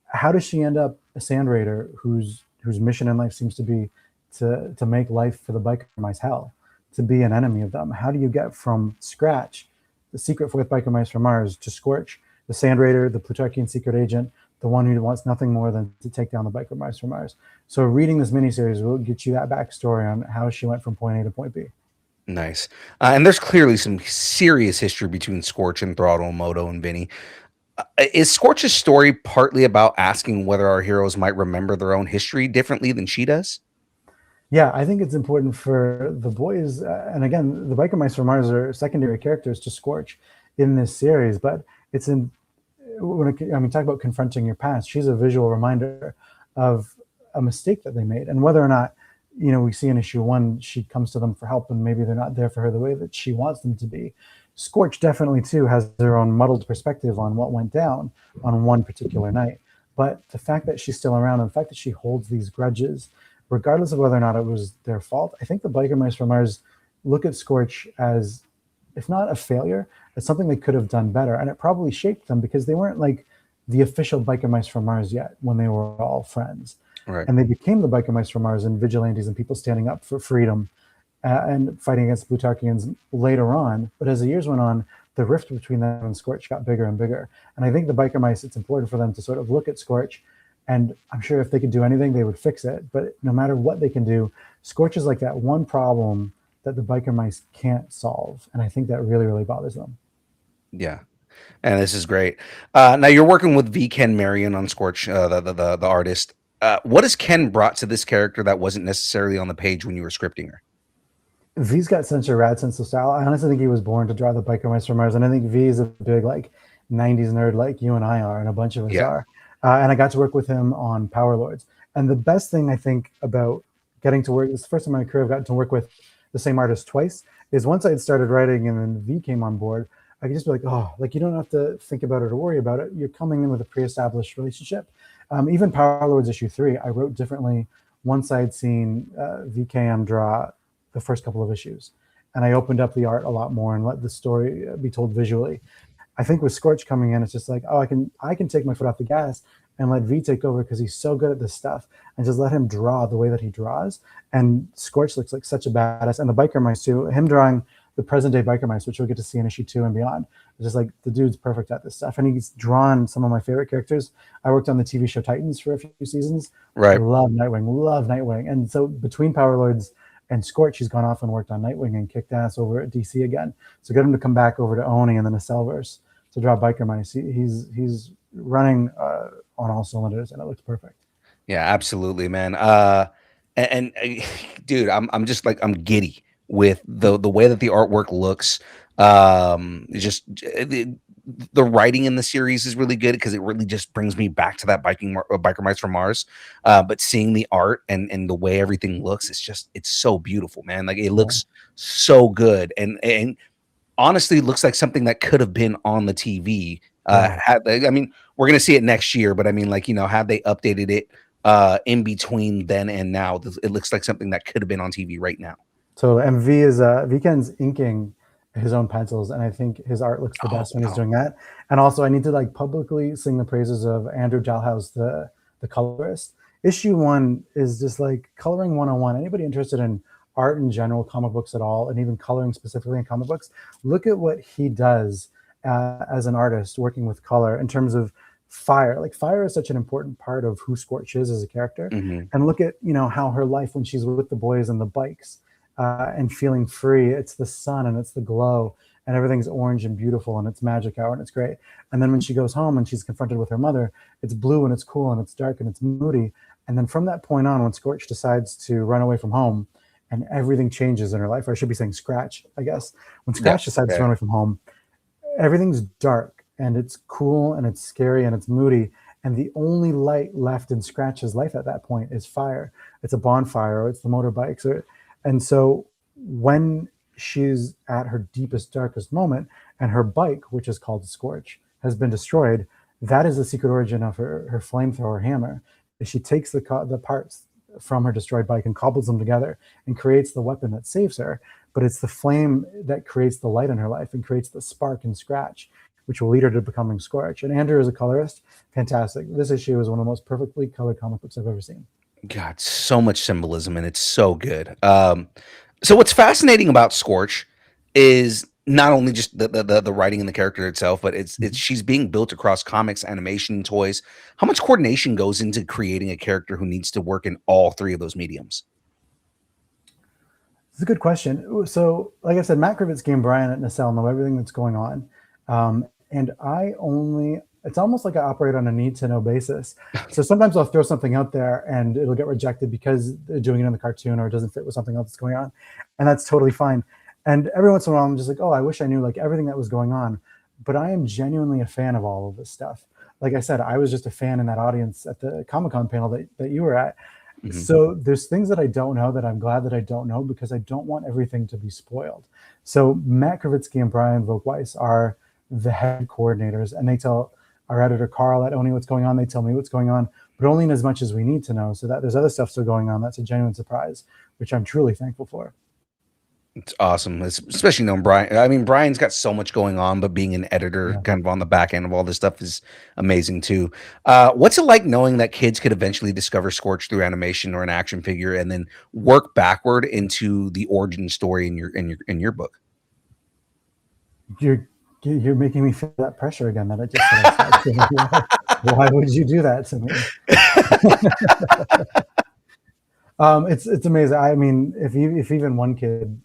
How does she end up a sand raider whose mission in life seems to be to make life for the biker mice hell, to be an enemy of them? How do you get from Scratch, the secret fourth biker mice from Mars, to Scorch, the sand raider, the Plutarchian secret agent, the one who wants nothing more than to take down the biker mice from Mars? So reading this miniseries will get you that backstory on how she went from point A to point B. Nice. And there's clearly some serious history between Scorch and Throttle, Moto, and Vinny. Is Scorch's story partly about asking whether our heroes might remember their own history differently than she does? Yeah, I think it's important for the boys, and again, the biker mice from Mars are secondary characters to Scorch in this series, but it's in I mean, talk about confronting your past. She's a visual reminder of a mistake that they made, and whether or not, we see in issue one she comes to them for help, and maybe they're not there for her the way that she wants them to be. Scorch definitely too has their own muddled perspective on what went down on one particular night. But the fact that she's still around, and the fact that she holds these grudges, regardless of whether or not it was their fault, I think the biker mice from Mars look at Scorch as, if not a failure, it's something they could have done better. And it probably shaped them because they weren't like the official biker mice from Mars yet when they were all friends. Right. And they became the biker mice from Mars and vigilantes and people standing up for freedom and fighting against Plutarchians later on. But as the years went on, the rift between them and Scorch got bigger and bigger. And I think the biker mice, it's important for them to sort of look at Scorch, and I'm sure if they could do anything, they would fix it. But no matter what they can do, Scorch is like that one problem that the biker mice can't solve. And I think that really, really bothers them. Yeah. And this is great. Now you're working with V. Ken Marion on Scorch, the artist. What has Ken brought to this character that wasn't necessarily on the page when you were scripting her? V's got such a rad sense of style. I honestly think he was born to draw the biker mice from Mars, and I think V is a big like '90s nerd like you and I are, and a bunch of us Yeah. are. And I got to work with him on Power Lords. And the best thing I think about getting to work, this is the first time in my career I've gotten to work with the same artist twice, is once I had started writing and then V came on board, I could just be like, oh, like you don't have to think about it or worry about it. You're coming in with a pre-established relationship. Even Power Lords issue 3, I wrote differently once I'd seen VKM draw the first couple of issues. And I opened up the art a lot more and let the story be told visually. I think with Scorch coming in, it's just like, oh, I can take my foot off the gas and let V take over because he's so good at this stuff, and just let him draw the way that he draws. And Scorch looks like such a badass. And the biker mice too, him drawing the present day biker mice, which we'll get to see in issue 2 and beyond. It's just like the dude's perfect at this stuff. And he's drawn some of my favorite characters. I worked on the TV show Titans for a few seasons. Right. Love Nightwing. And so between Power Lords and Scorch, he's gone off and worked on Nightwing and kicked ass over at DC again. So get him to come back over to Oni and then the Cellverse to draw biker mice. He's running on all cylinders, and it looks perfect. Yeah, absolutely, man. Dude, I'm just like I'm giddy with the way that the artwork looks. Just the writing in the series is really good because it really just brings me back to that biker mice from Mars. But seeing the art and the way everything looks, it's so beautiful, man. Like it looks so good, and honestly looks like something that could have been on the TV. I mean, we're gonna see it next year, but I mean, like, have they updated it in between then and now? It looks like something that could have been on TV right now. Totally. And Vken's inking his own pencils, and I think his art looks the best when he's doing that. And also, I need to like publicly sing the praises of Andrew Jalhouse, the colorist. Issue 1 is just like coloring 101. Anybody interested in art in general, comic books at all, and even coloring specifically in comic books, look at what he does as an artist working with color in terms of fire. Like fire is such an important part of who Scorch is as a character. Mm-hmm. And look at how her life when she's with the boys and the bikes and feeling free. It's the sun and it's the glow and everything's orange and beautiful and it's magic hour and it's great. And then when she goes home and she's confronted with her mother, it's blue and it's cool and it's dark and it's moody. And then from that point on, when Scorch decides to run away from home, and everything changes in her life, or I should be saying Scratch, I guess. When Scratch decides to run away from home, everything's dark and it's cool and it's scary and it's moody. And the only light left in Scratch's life at that point is fire. It's a bonfire, or it's the motorbikes. And so when she's at her deepest, darkest moment, and her bike, which is called Scorch, has been destroyed, that is the secret origin of her flamethrower hammer. She takes the parts from her destroyed bike and cobbles them together and creates the weapon that saves her. but it's the flame that creates the light in her life and creates the spark and scratch, which will lead her to becoming Scorch. And Andrew, as a colorist, fantastic. This issue is one of the most perfectly colored comic books I've ever seen. God, so much symbolism, and it's so good. So what's fascinating about Scorch is not only just the writing and the character itself, but it's she's being built across comics, animation, toys. How much coordination goes into creating a character who needs to work in all three of those mediums? It's a good question. So, like I said, Matt Krivitz and Brian at Nacelle know everything that's going on. And it's almost like I operate on a need to know basis. So sometimes I'll throw something out there and it'll get rejected because they're doing it in the cartoon or it doesn't fit with something else that's going on. And that's totally fine. And every once in a while, I'm just like, oh, I wish I knew like everything that was going on. But I am genuinely a fan of all of this stuff. Like I said, I was just a fan in that audience at the Comic-Con panel that you were at. Mhm. So there's things that I don't know that I'm glad that I don't know because I don't want everything to be spoiled. So Matt Kravitsky and Brian Volkweiss are the head coordinators, and they tell our editor Carl at Oni what's going on. They tell me what's going on, but only in as much as we need to know. So that there's other stuff still going on that's a genuine surprise, which I'm truly thankful for. It's awesome, especially knowing Brian. I mean, Brian's got so much going on, but being an editor, Yeah. kind of on the back end of all this stuff, is amazing too. What's it like knowing that kids could eventually discover Scorch through animation or an action figure, and then work backward into the origin story in your book? You're making me feel that pressure again that I just said. Why would you do that to me? It's amazing. I mean, if even one kid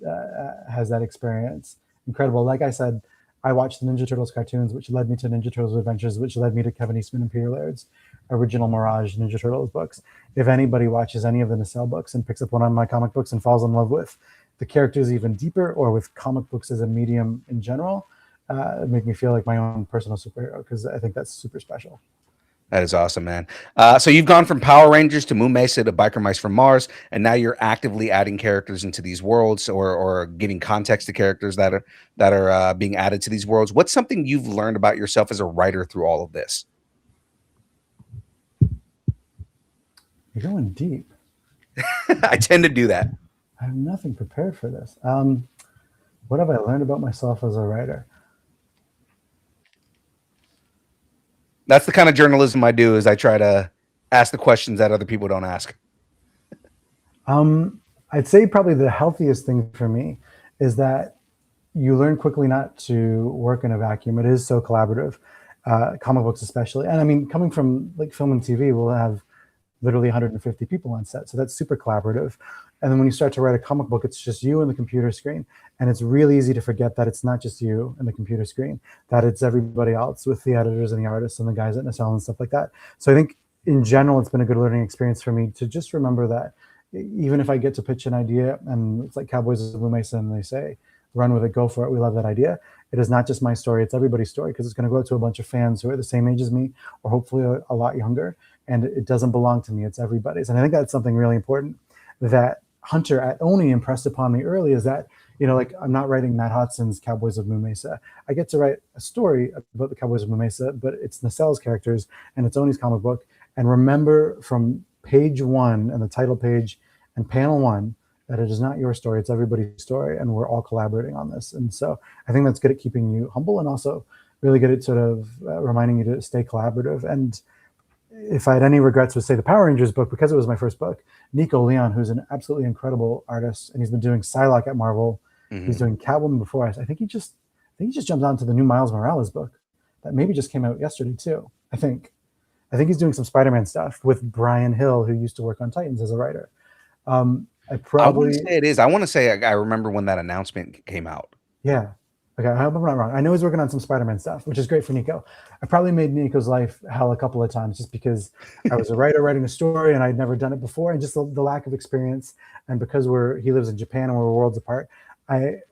has that experience, incredible. Like I said, I watched the Ninja Turtles cartoons, which led me to Ninja Turtles Adventures, which led me to Kevin Eastman and Peter Laird's original Mirage Ninja Turtles books. If anybody watches any of the Nacelle books and picks up one of my comic books and falls in love with the characters even deeper, or with comic books as a medium in general, it make me feel like my own personal superhero because I think that's super special. That is awesome, man. So you've gone from Power Rangers to Moon Mesa to Biker Mice from Mars, and now you're actively adding characters into these worlds, or giving context to characters that are being added to these worlds. What's something you've learned about yourself as a writer through all of this? You're going deep. I tend to do that. I have nothing prepared for this. What have I learned about myself as a writer? That's the kind of journalism I do. Is I try to ask the questions that other people don't ask. I'd say probably the healthiest thing for me is that you learn quickly not to work in a vacuum. It is so collaborative, comic books especially. And I mean, coming from like film and TV, we'll have literally 150 people on set. So that's super collaborative. And then when you start to write a comic book, it's just you and the computer screen. And it's really easy to forget that it's not just you and the computer screen, that it's everybody else with the editors and the artists and the guys at Nacelle and stuff like that. So I think in general, it's been a good learning experience for me to just remember that even if I get to pitch an idea and it's like Cowboys of Blue Mesa and they say, run with it, go for it, we love that idea. It is not just my story, it's everybody's story because it's going to go out to a bunch of fans who are the same age as me or hopefully a lot younger. And it doesn't belong to me, it's everybody's. And I think that's something really important that Hunter at Oni impressed upon me early is that, you know, like I'm not writing Matt Hotson's Cowboys of Blue Mesa. I get to write a story about the Cowboys of Blue Mesa, but it's Nacelle's characters and it's Oni's comic book. And remember from page one and the title page and panel one that it is not your story, it's everybody's story, and we're all collaborating on this. And so I think that's good at keeping you humble and also really good at sort of reminding you to stay collaborative. And if I had any regrets with, say, the Power Rangers book, because it was my first book, Nico Leon, who's an absolutely incredible artist, and he's been doing Psylocke at Marvel. Mhm. He's doing Catwoman before us. I think he just jumped onto the new Miles Morales book that maybe just came out yesterday too. I think he's doing some Spider-Man stuff with Brian Hill, who used to work on Titans as a writer. I I probably wouldn't say it is. I want to say I remember when that announcement came out. Yeah. Okay, I hope I'm not wrong. I know he's working on some Spider-Man stuff, which is great for Nico. I probably made Nico's life hell a couple of times just because I was a writer writing a story and I'd never done it before, and just the lack of experience. And because he lives in Japan and we're worlds apart, if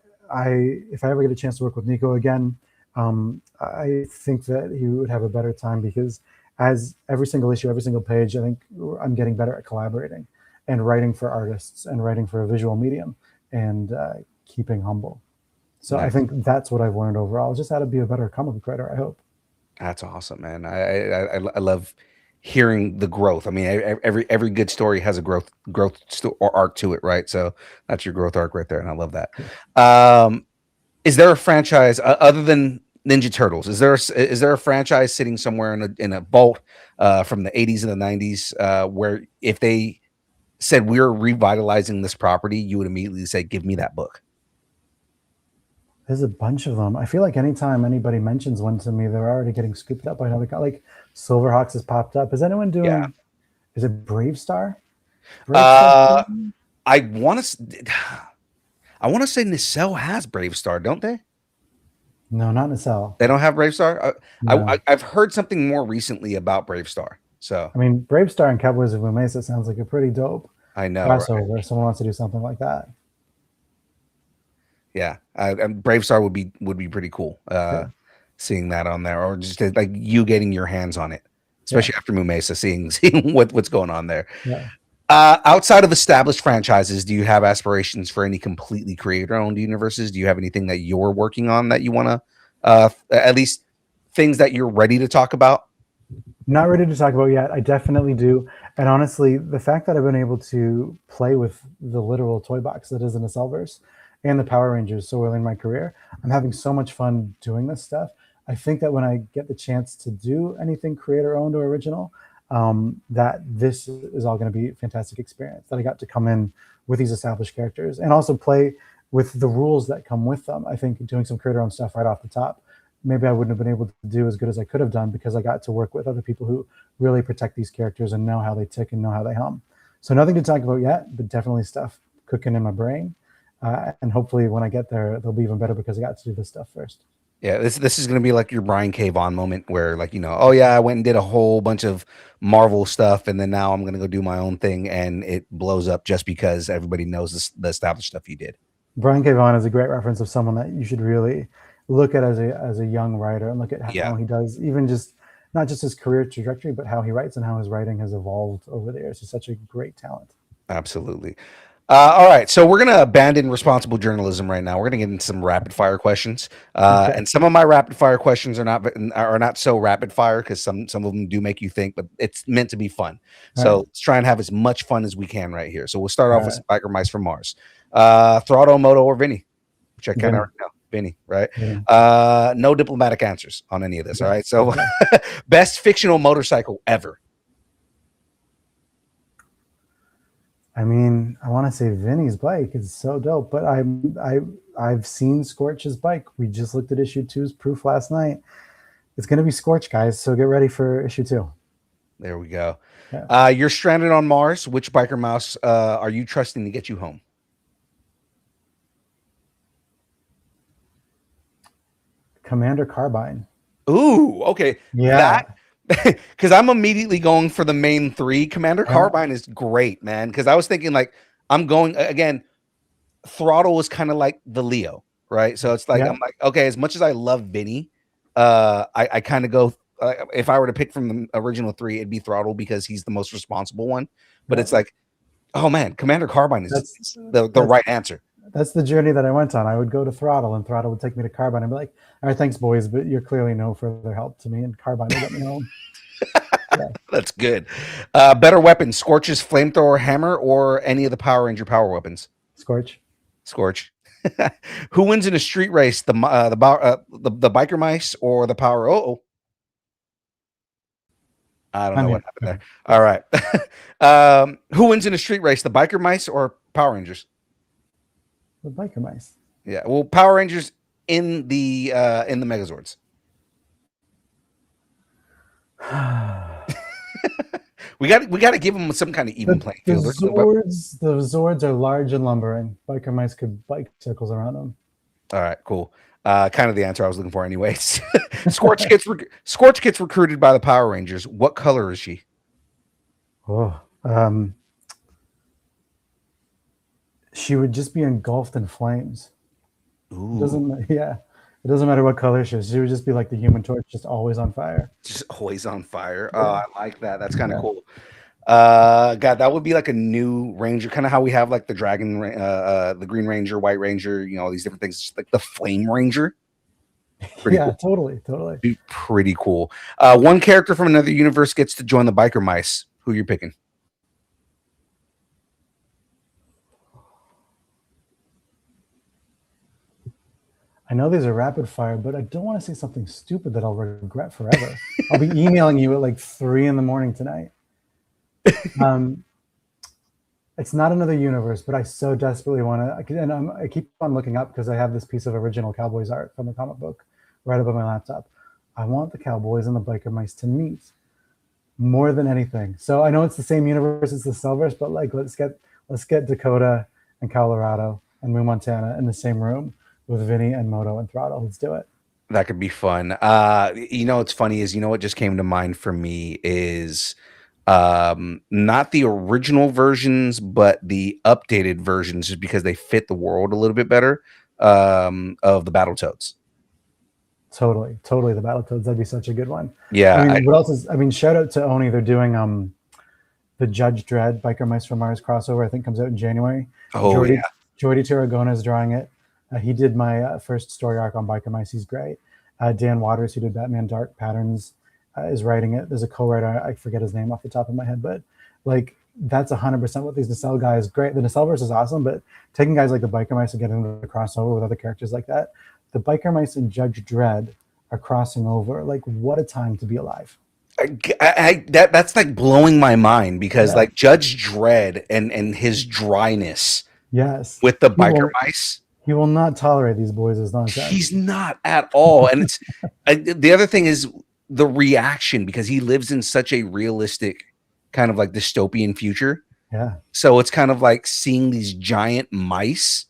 I ever get a chance to work with Nico again, I think that he would have a better time because as every single issue, every single page, I think I'm getting better at collaborating and writing for artists and writing for a visual medium and keeping humble. So I think that's what I've learned overall. Just how to be a better comic book writer, I hope. That's awesome, man. I love hearing the growth. I mean, every good story has a or arc to it, right? So that's your growth arc right there, and I love that. Is there a franchise other than Ninja Turtles? Is there a franchise sitting somewhere in a vault from the 80s and the 90s where if they said we're revitalizing this property, you would immediately say, "Give me that book"? There's a bunch of them. I feel like anytime anybody mentions one to me, they're already getting scooped up by another. Like Silverhawks has popped up. Is anyone doing? Yeah. Is it Brave Star? I want to. I want to say Nacelle has Brave Star, don't they? No, not Nacelle. They don't have Brave Star. No. I've heard something more recently about Brave Star. So I mean, Brave Star and Cowboys of Mesa sounds like a pretty dope I know crossover. right? If someone wants to do something like that. Yeah, Brave Star would be pretty cool. Seeing that on there, or just like you getting your hands on it, especially after Mumesa, seeing what's going on there. Yeah. Outside of established franchises, do you have aspirations for any completely creator-owned universes? Do you have anything that you're working on that you want to, at least things that you're ready to talk about? Not ready to talk about yet. I definitely do. And honestly, the fact that I've been able to play with the literal toy box that is in the Cellverse and the Power Rangers so early in my career, I'm having so much fun doing this stuff. I think that when I get the chance to do anything creator-owned or original, that this is all going to be a fantastic experience, that I got to come in with these established characters and also play with the rules that come with them. I think doing some creator-owned stuff right off the top, maybe I wouldn't have been able to do as good as I could have done because I got to work with other people who really protect these characters and know how they tick and know how they hum. So nothing to talk about yet, but definitely stuff cooking in my brain. And hopefully when I get there, they'll be even better because I got to do this stuff first. Yeah, this is going to be like your Brian K. Vaughan moment where, like, oh yeah, I went and did a whole bunch of Marvel stuff, and then now I'm going to go do my own thing, and it blows up just because everybody knows the established stuff you did. Brian K. Vaughan is a great reference of someone that you should really look at as a young writer and look at how he does, even just not just his career trajectory, but how he writes and how his writing has evolved over the years. He's such a great talent. Absolutely. All right, so we're gonna abandon responsible journalism right now. We're gonna get into some rapid fire questions, and some of my rapid fire questions are not so rapid fire because some of them do make you think, but it's meant to be fun. So let's try and have as much fun as we can right here. So we'll start off with Biker Mice from Mars, Throttle, Moto, or Vinny, which I kind of know. Vinny, right? Yeah. No diplomatic answers on any of this. All right, so best fictional motorcycle ever. I mean, I want to say Vinny's bike is so dope, but I've seen Scorch's bike. We just looked at issue 2's proof last night. It's going to be Scorch, guys. So get ready for issue 2. There we go. Yeah. You're stranded on Mars. Which biker mouse are you trusting to get you home? Commander Carbine. Ooh, okay. Yeah. Because I'm immediately going for the main 3. Commander Carbine is great, man. Because I was thinking, like, I'm going again. Throttle was kind of like the Leo, right? So it's like I'm like, okay, as much as I love Vinny, I kind of go. If I were to pick from the original 3, it'd be Throttle because he's the most responsible one. But it's like, oh man, Commander Carbine is the right answer. That's the journey that I went on. I would go to Throttle, and Throttle would take me to Carbine and be like, all right, thanks, boys, but you're clearly no further help to me, and Carbine will get me home. That's good. Better weapon, Scorch's flamethrower hammer or any of the Power Ranger power weapons? Scorch. Who wins in a street race, the biker mice or the power? I don't know what happened there. All right. Who wins in a street race, the biker mice or Power Rangers? The biker mice. Yeah. Well, Power Rangers in the Megazords. we got to give them some kind of even playing field. The Zords are large and lumbering. Biker mice could bike circles around them. All right, cool. Kind of the answer I was looking for, anyways. Scorch gets recruited by the Power Rangers. What color is she? She would just be engulfed in flames. Ooh. It doesn't matter what color she is. She would just be like the Human Torch, just always on fire. Just always on fire. Oh, I like that. That's kind of cool. God, that would be like a new Ranger, kind of how we have like the Dragon, the Green Ranger, White Ranger, all these different things, like the Flame Ranger. Pretty Yeah, cool. totally. Be pretty cool. One character from another universe gets to join the biker mice. Who you're picking? I know these are rapid fire, but I don't want to say something stupid that I'll regret forever. I'll be emailing you at like 3 in the morning tonight. Um, it's not another universe, but I so desperately want to. And I keep on looking up because I have this piece of original Cowboys art from the comic book right above my laptop. I want the Cowboys and the biker mice to meet more than anything. So I know it's the same universe as the Silvers, but like let's get Dakota and Colorado and Moo Montana in the same room with Vinny and Moto and Throttle. Let's do it. That could be fun. What's funny is what just came to mind for me is not the original versions, but the updated versions, just because they fit the world a little bit better. Of the Battletoads. Totally the Battletoads. That'd be such a good one. Yeah. I mean, what else is? I mean, shout out to Oni. They're doing the Judge Dredd Biker Mice from Mars crossover. I think comes out in January. Yeah. Jordy Tarragona is drawing it. He did my first story arc on Biker Mice. He's great. Dan Waters, who did Batman Dark Patterns, is writing it. There's a co-writer. I forget his name off the top of my head, but like that's 100% what these Nacelle guys. Great. The Nacelle is awesome, but taking guys like the Biker Mice and getting them to crossover with other characters like that. The Biker Mice and Judge Dredd are crossing over. Like, what a time to be alive. That's like blowing my mind because like Judge Dredd and his dryness. Yes. With the biker mice. He will not tolerate these boys as nonsense. He's not at all. And it's the other thing is the reaction, because he lives in such a realistic kind of like dystopian future. Yeah. So it's kind of like seeing these giant mice.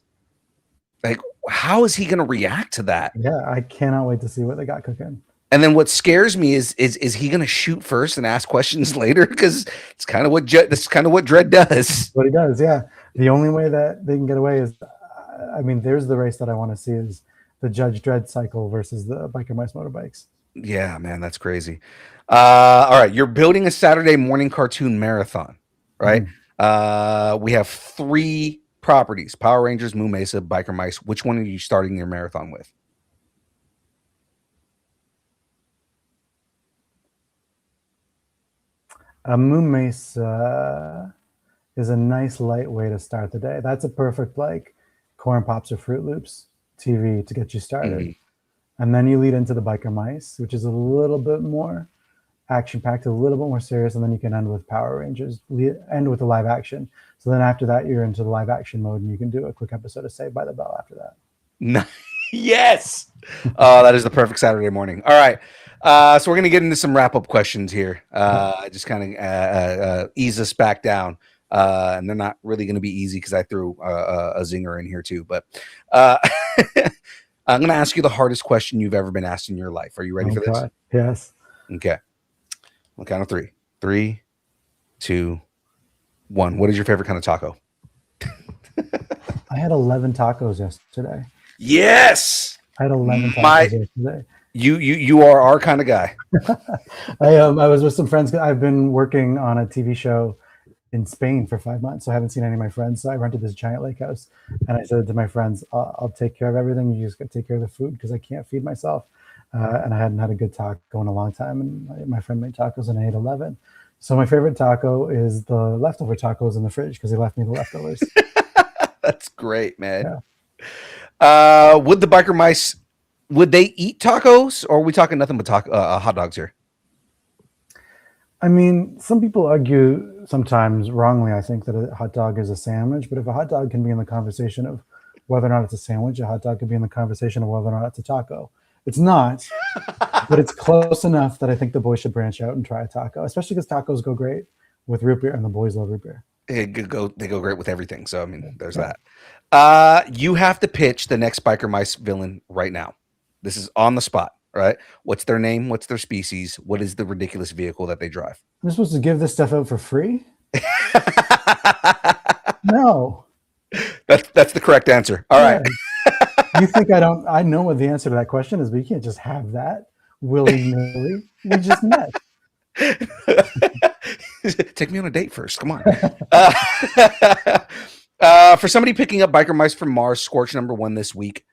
Like, how is he going to react to that? Yeah, I cannot wait to see what they got cooking. And then what scares me is he going to shoot first and ask questions later? Because it's kind of what Dredd does. What he does, yeah. The only way that they can get away is, I mean, there's the race that I want to see is the Judge Dredd cycle versus the Biker Mice motorbikes. Yeah, man, that's crazy. All right, you're building a Saturday morning cartoon marathon, right? We have 3 properties: Power Rangers, Moo Mesa, Biker Mice. Which one are you starting your marathon with? Moo Mesa is a nice light way to start the day. That's a perfect like Corn Pops or Fruit Loops TV to get you started. And then you lead into the Biker Mice, which is a little bit more action-packed, a little bit more serious, and then you can end with Power Rangers, end with the live action. So then after that, you're into the live action mode, and you can do a quick episode of Saved by the Bell after that. Yes! That is the perfect Saturday morning. All right. So we're going to get into some wrap-up questions here. Just kind of ease us back down. And they're not really going to be easy because I threw a zinger in here too. But I'm going to ask you the hardest question you've ever been asked in your life. Are you ready for this? God. Yes. Okay. On count of 3. 3, 2, 1. What is your favorite kind of taco? I had 11 tacos yesterday. Yes. I had 11 tacos yesterday. You are our kind of guy. I was with some friends. I've been working on a TV show in Spain for 5 months, so I haven't seen any of my friends. So I rented this giant lake house, and I said to my friends, I'll take care of everything. You just got to take care of the food because I can't feed myself. And I hadn't had a good taco in a long time, and my friend made tacos, and I ate 11. So my favorite taco is the leftover tacos in the fridge because he left me the leftovers. That's great, man. Yeah. Would the Biker Mice, would they eat tacos, or are we talking nothing but hot dogs here? I mean, some people argue sometimes wrongly, I think, that a hot dog is a sandwich. But if a hot dog can be in the conversation of whether or not it's a sandwich, a hot dog can be in the conversation of whether or not it's a taco. It's not, but it's close enough that I think the boys should branch out and try a taco, especially because tacos go great with root beer, and the boys love root beer. They go great with everything. So, I mean, there's that. You have to pitch the next Biker Mice villain right now. This is on the spot, right? What's their name? What's their species? What is the ridiculous vehicle that they drive? I'm supposed to give this stuff out for free? No. That's the correct answer. All right. You think I don't? I know what the answer to that question is, but you can't just have that willy-nilly. We just met. Take me on a date first. Come on. For somebody picking up Biker Mice from Mars, Scorch #1 this week,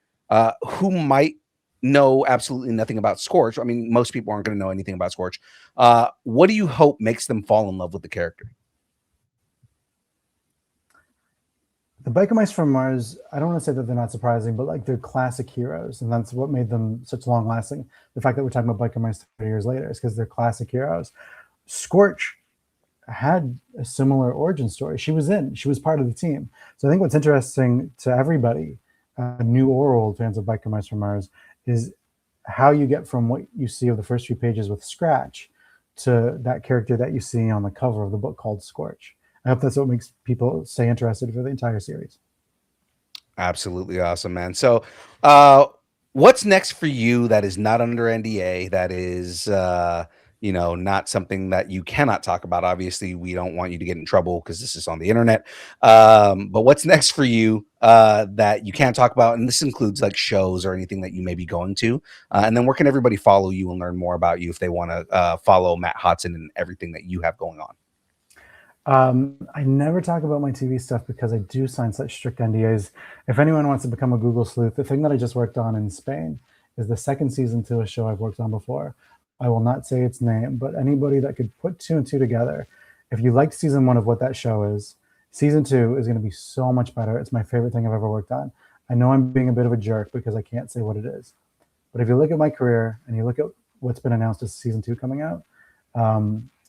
who might know absolutely nothing about Scorch. I mean, most people aren't going to know anything about Scorch. What do you hope makes them fall in love with the character? The Biker Mice from Mars, I don't want to say that they're not surprising, but like they're classic heroes, and that's what made them such long lasting. The fact that we're talking about Biker Mice 30 years later is because they're classic heroes. Scorch had a similar origin story. She was part of the team. So I think what's interesting to everybody, new or old fans of Biker Mice from Mars, is how you get from what you see of the first few pages with Scratch to that character that you see on the cover of the book called Scorch. I hope that's what makes people stay interested for the entire series. Absolutely awesome, man. So, what's next for you that is not under NDA? That is, not something that you cannot talk about. Obviously, we don't want you to get in trouble because this is on the internet. But what's next for you that you can't talk about? And this includes like shows or anything that you may be going to. And then where can everybody follow you and learn more about you if they want to follow Matt Hotson and everything that you have going on? I never talk about my TV stuff because I do sign such strict NDAs. If anyone wants to become a Google sleuth, the thing that I just worked on in Spain is the second season to a show I've worked on before. I will not say its name, but anybody that could put two and two together, if you liked season one of what that show is, season two is going to be so much better. It's my favorite thing I've ever worked on. I know I'm being a bit of a jerk because I can't say what it is, but if you look at my career and you look at what's been announced as season two coming out,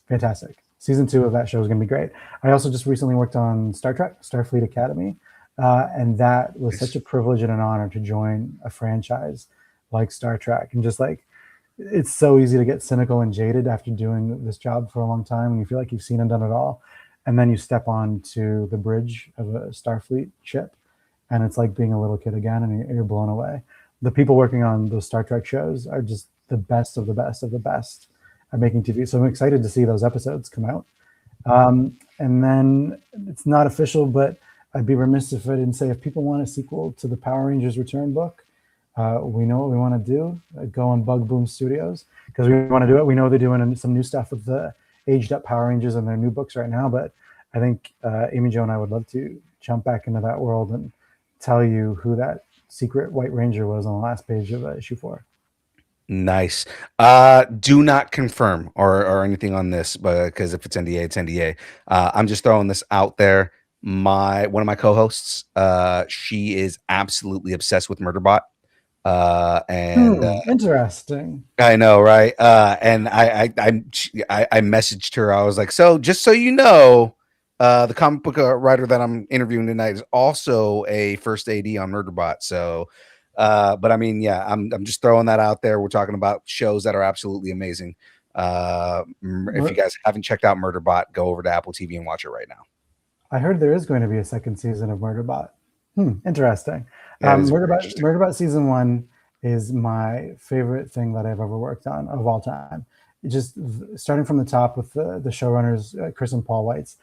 fantastic. Season two of that show is going to be great. I also just recently worked on Star Trek, Starfleet Academy, and that was such a privilege and an honor to join a franchise like Star Trek. And just like, it's so easy to get cynical and jaded after doing this job for a long time, and you feel like you've seen and done it all. And then you step onto the bridge of a Starfleet ship, and it's like being a little kid again, and you're blown away. The people working on those Star Trek shows are just the best of the best of the best at making TV. So I'm excited to see those episodes come out. And then it's not official, but I'd be remiss if I didn't say if people want a sequel to the Power Rangers Return book, we know what we want to do. Go on Bug Boom Studios because we want to do it. We know they're doing some new stuff with the aged up Power Rangers and their new books right now, but I think Amy Jo and I would love to jump back into that world and tell you who that secret White Ranger was on the last page of issue 4. Nice. Do not confirm or anything on this, but because if it's NDA, it's NDA. I'm just throwing this out there. One of my co-hosts, she is absolutely obsessed with Murderbot. And interesting. I know, right? And I messaged her. I was like, so just so you know, the comic book writer that I'm interviewing tonight is also a first AD on Murderbot. So. But I mean, yeah, I'm just throwing that out there. We're talking about shows that are absolutely amazing. If you guys haven't checked out Murderbot, go over to Apple TV and watch it right now. I heard there is going to be a second season of Murderbot. Interesting. Yeah, Murderbot season 1 is my favorite thing that I've ever worked on of all time. Just starting from the top with the showrunners, Chris and Paul Weitz,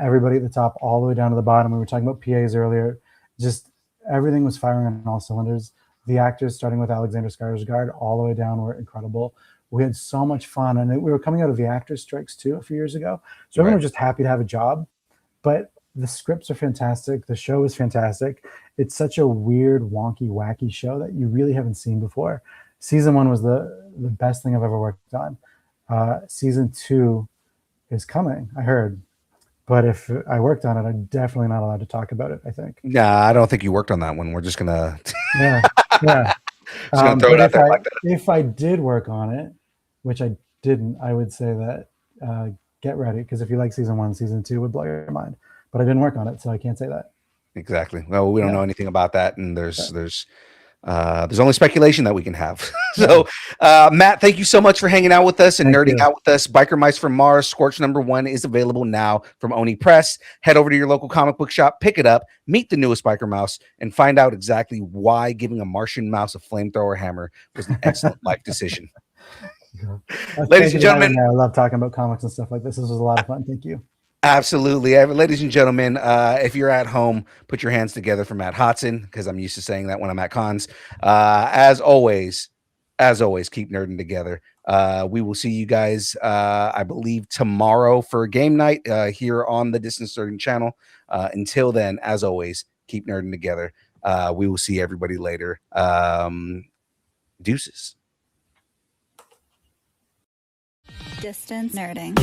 everybody at the top all the way down to the bottom. We were talking about PAs earlier. Just everything was firing on all cylinders. The actors, starting with Alexander Skarsgård, all the way down, were incredible. We had so much fun, and we were coming out of the actors' strikes too a few years ago. So everyone was just happy to have a job. But the scripts are fantastic. The show is fantastic. It's such a weird, wonky, wacky show that you really haven't seen before. Season 1 was the best thing I've ever worked on. Season 2 is coming, I heard. But if I worked on it, I'm definitely not allowed to talk about it, I think. Nah, I don't think you worked on that one. We're just going to... Yeah. Just throw it out there like that. If I did work on it, which I didn't, I would say that get ready, because if you like season 1, season 2 would blow your mind. But I didn't work on it, so I can't say that. Exactly. Well, we don't know anything about that, and there's only speculation that we can have. So, Matt, thank you so much for hanging out with us and nerding out with us. Biker Mice from Mars, Scorch #1 is available now from Oni Press. Head over to your local comic book shop, pick it up, meet the newest Biker Mouse, and find out exactly why giving a Martian mouse a flamethrower hammer was an excellent life decision. Ladies and gentlemen, I love talking about comics and stuff like this. This was a lot of fun. Thank you. Absolutely. Ladies and gentlemen, if you're at home, put your hands together for Matt Hotson, because I'm used to saying that when I'm at cons. As always, keep nerding together. We will see you guys, I believe, tomorrow for game night here on the Distance Nerding channel. Until then, as always, keep nerding together. We will see everybody later. Deuces. Distance nerding.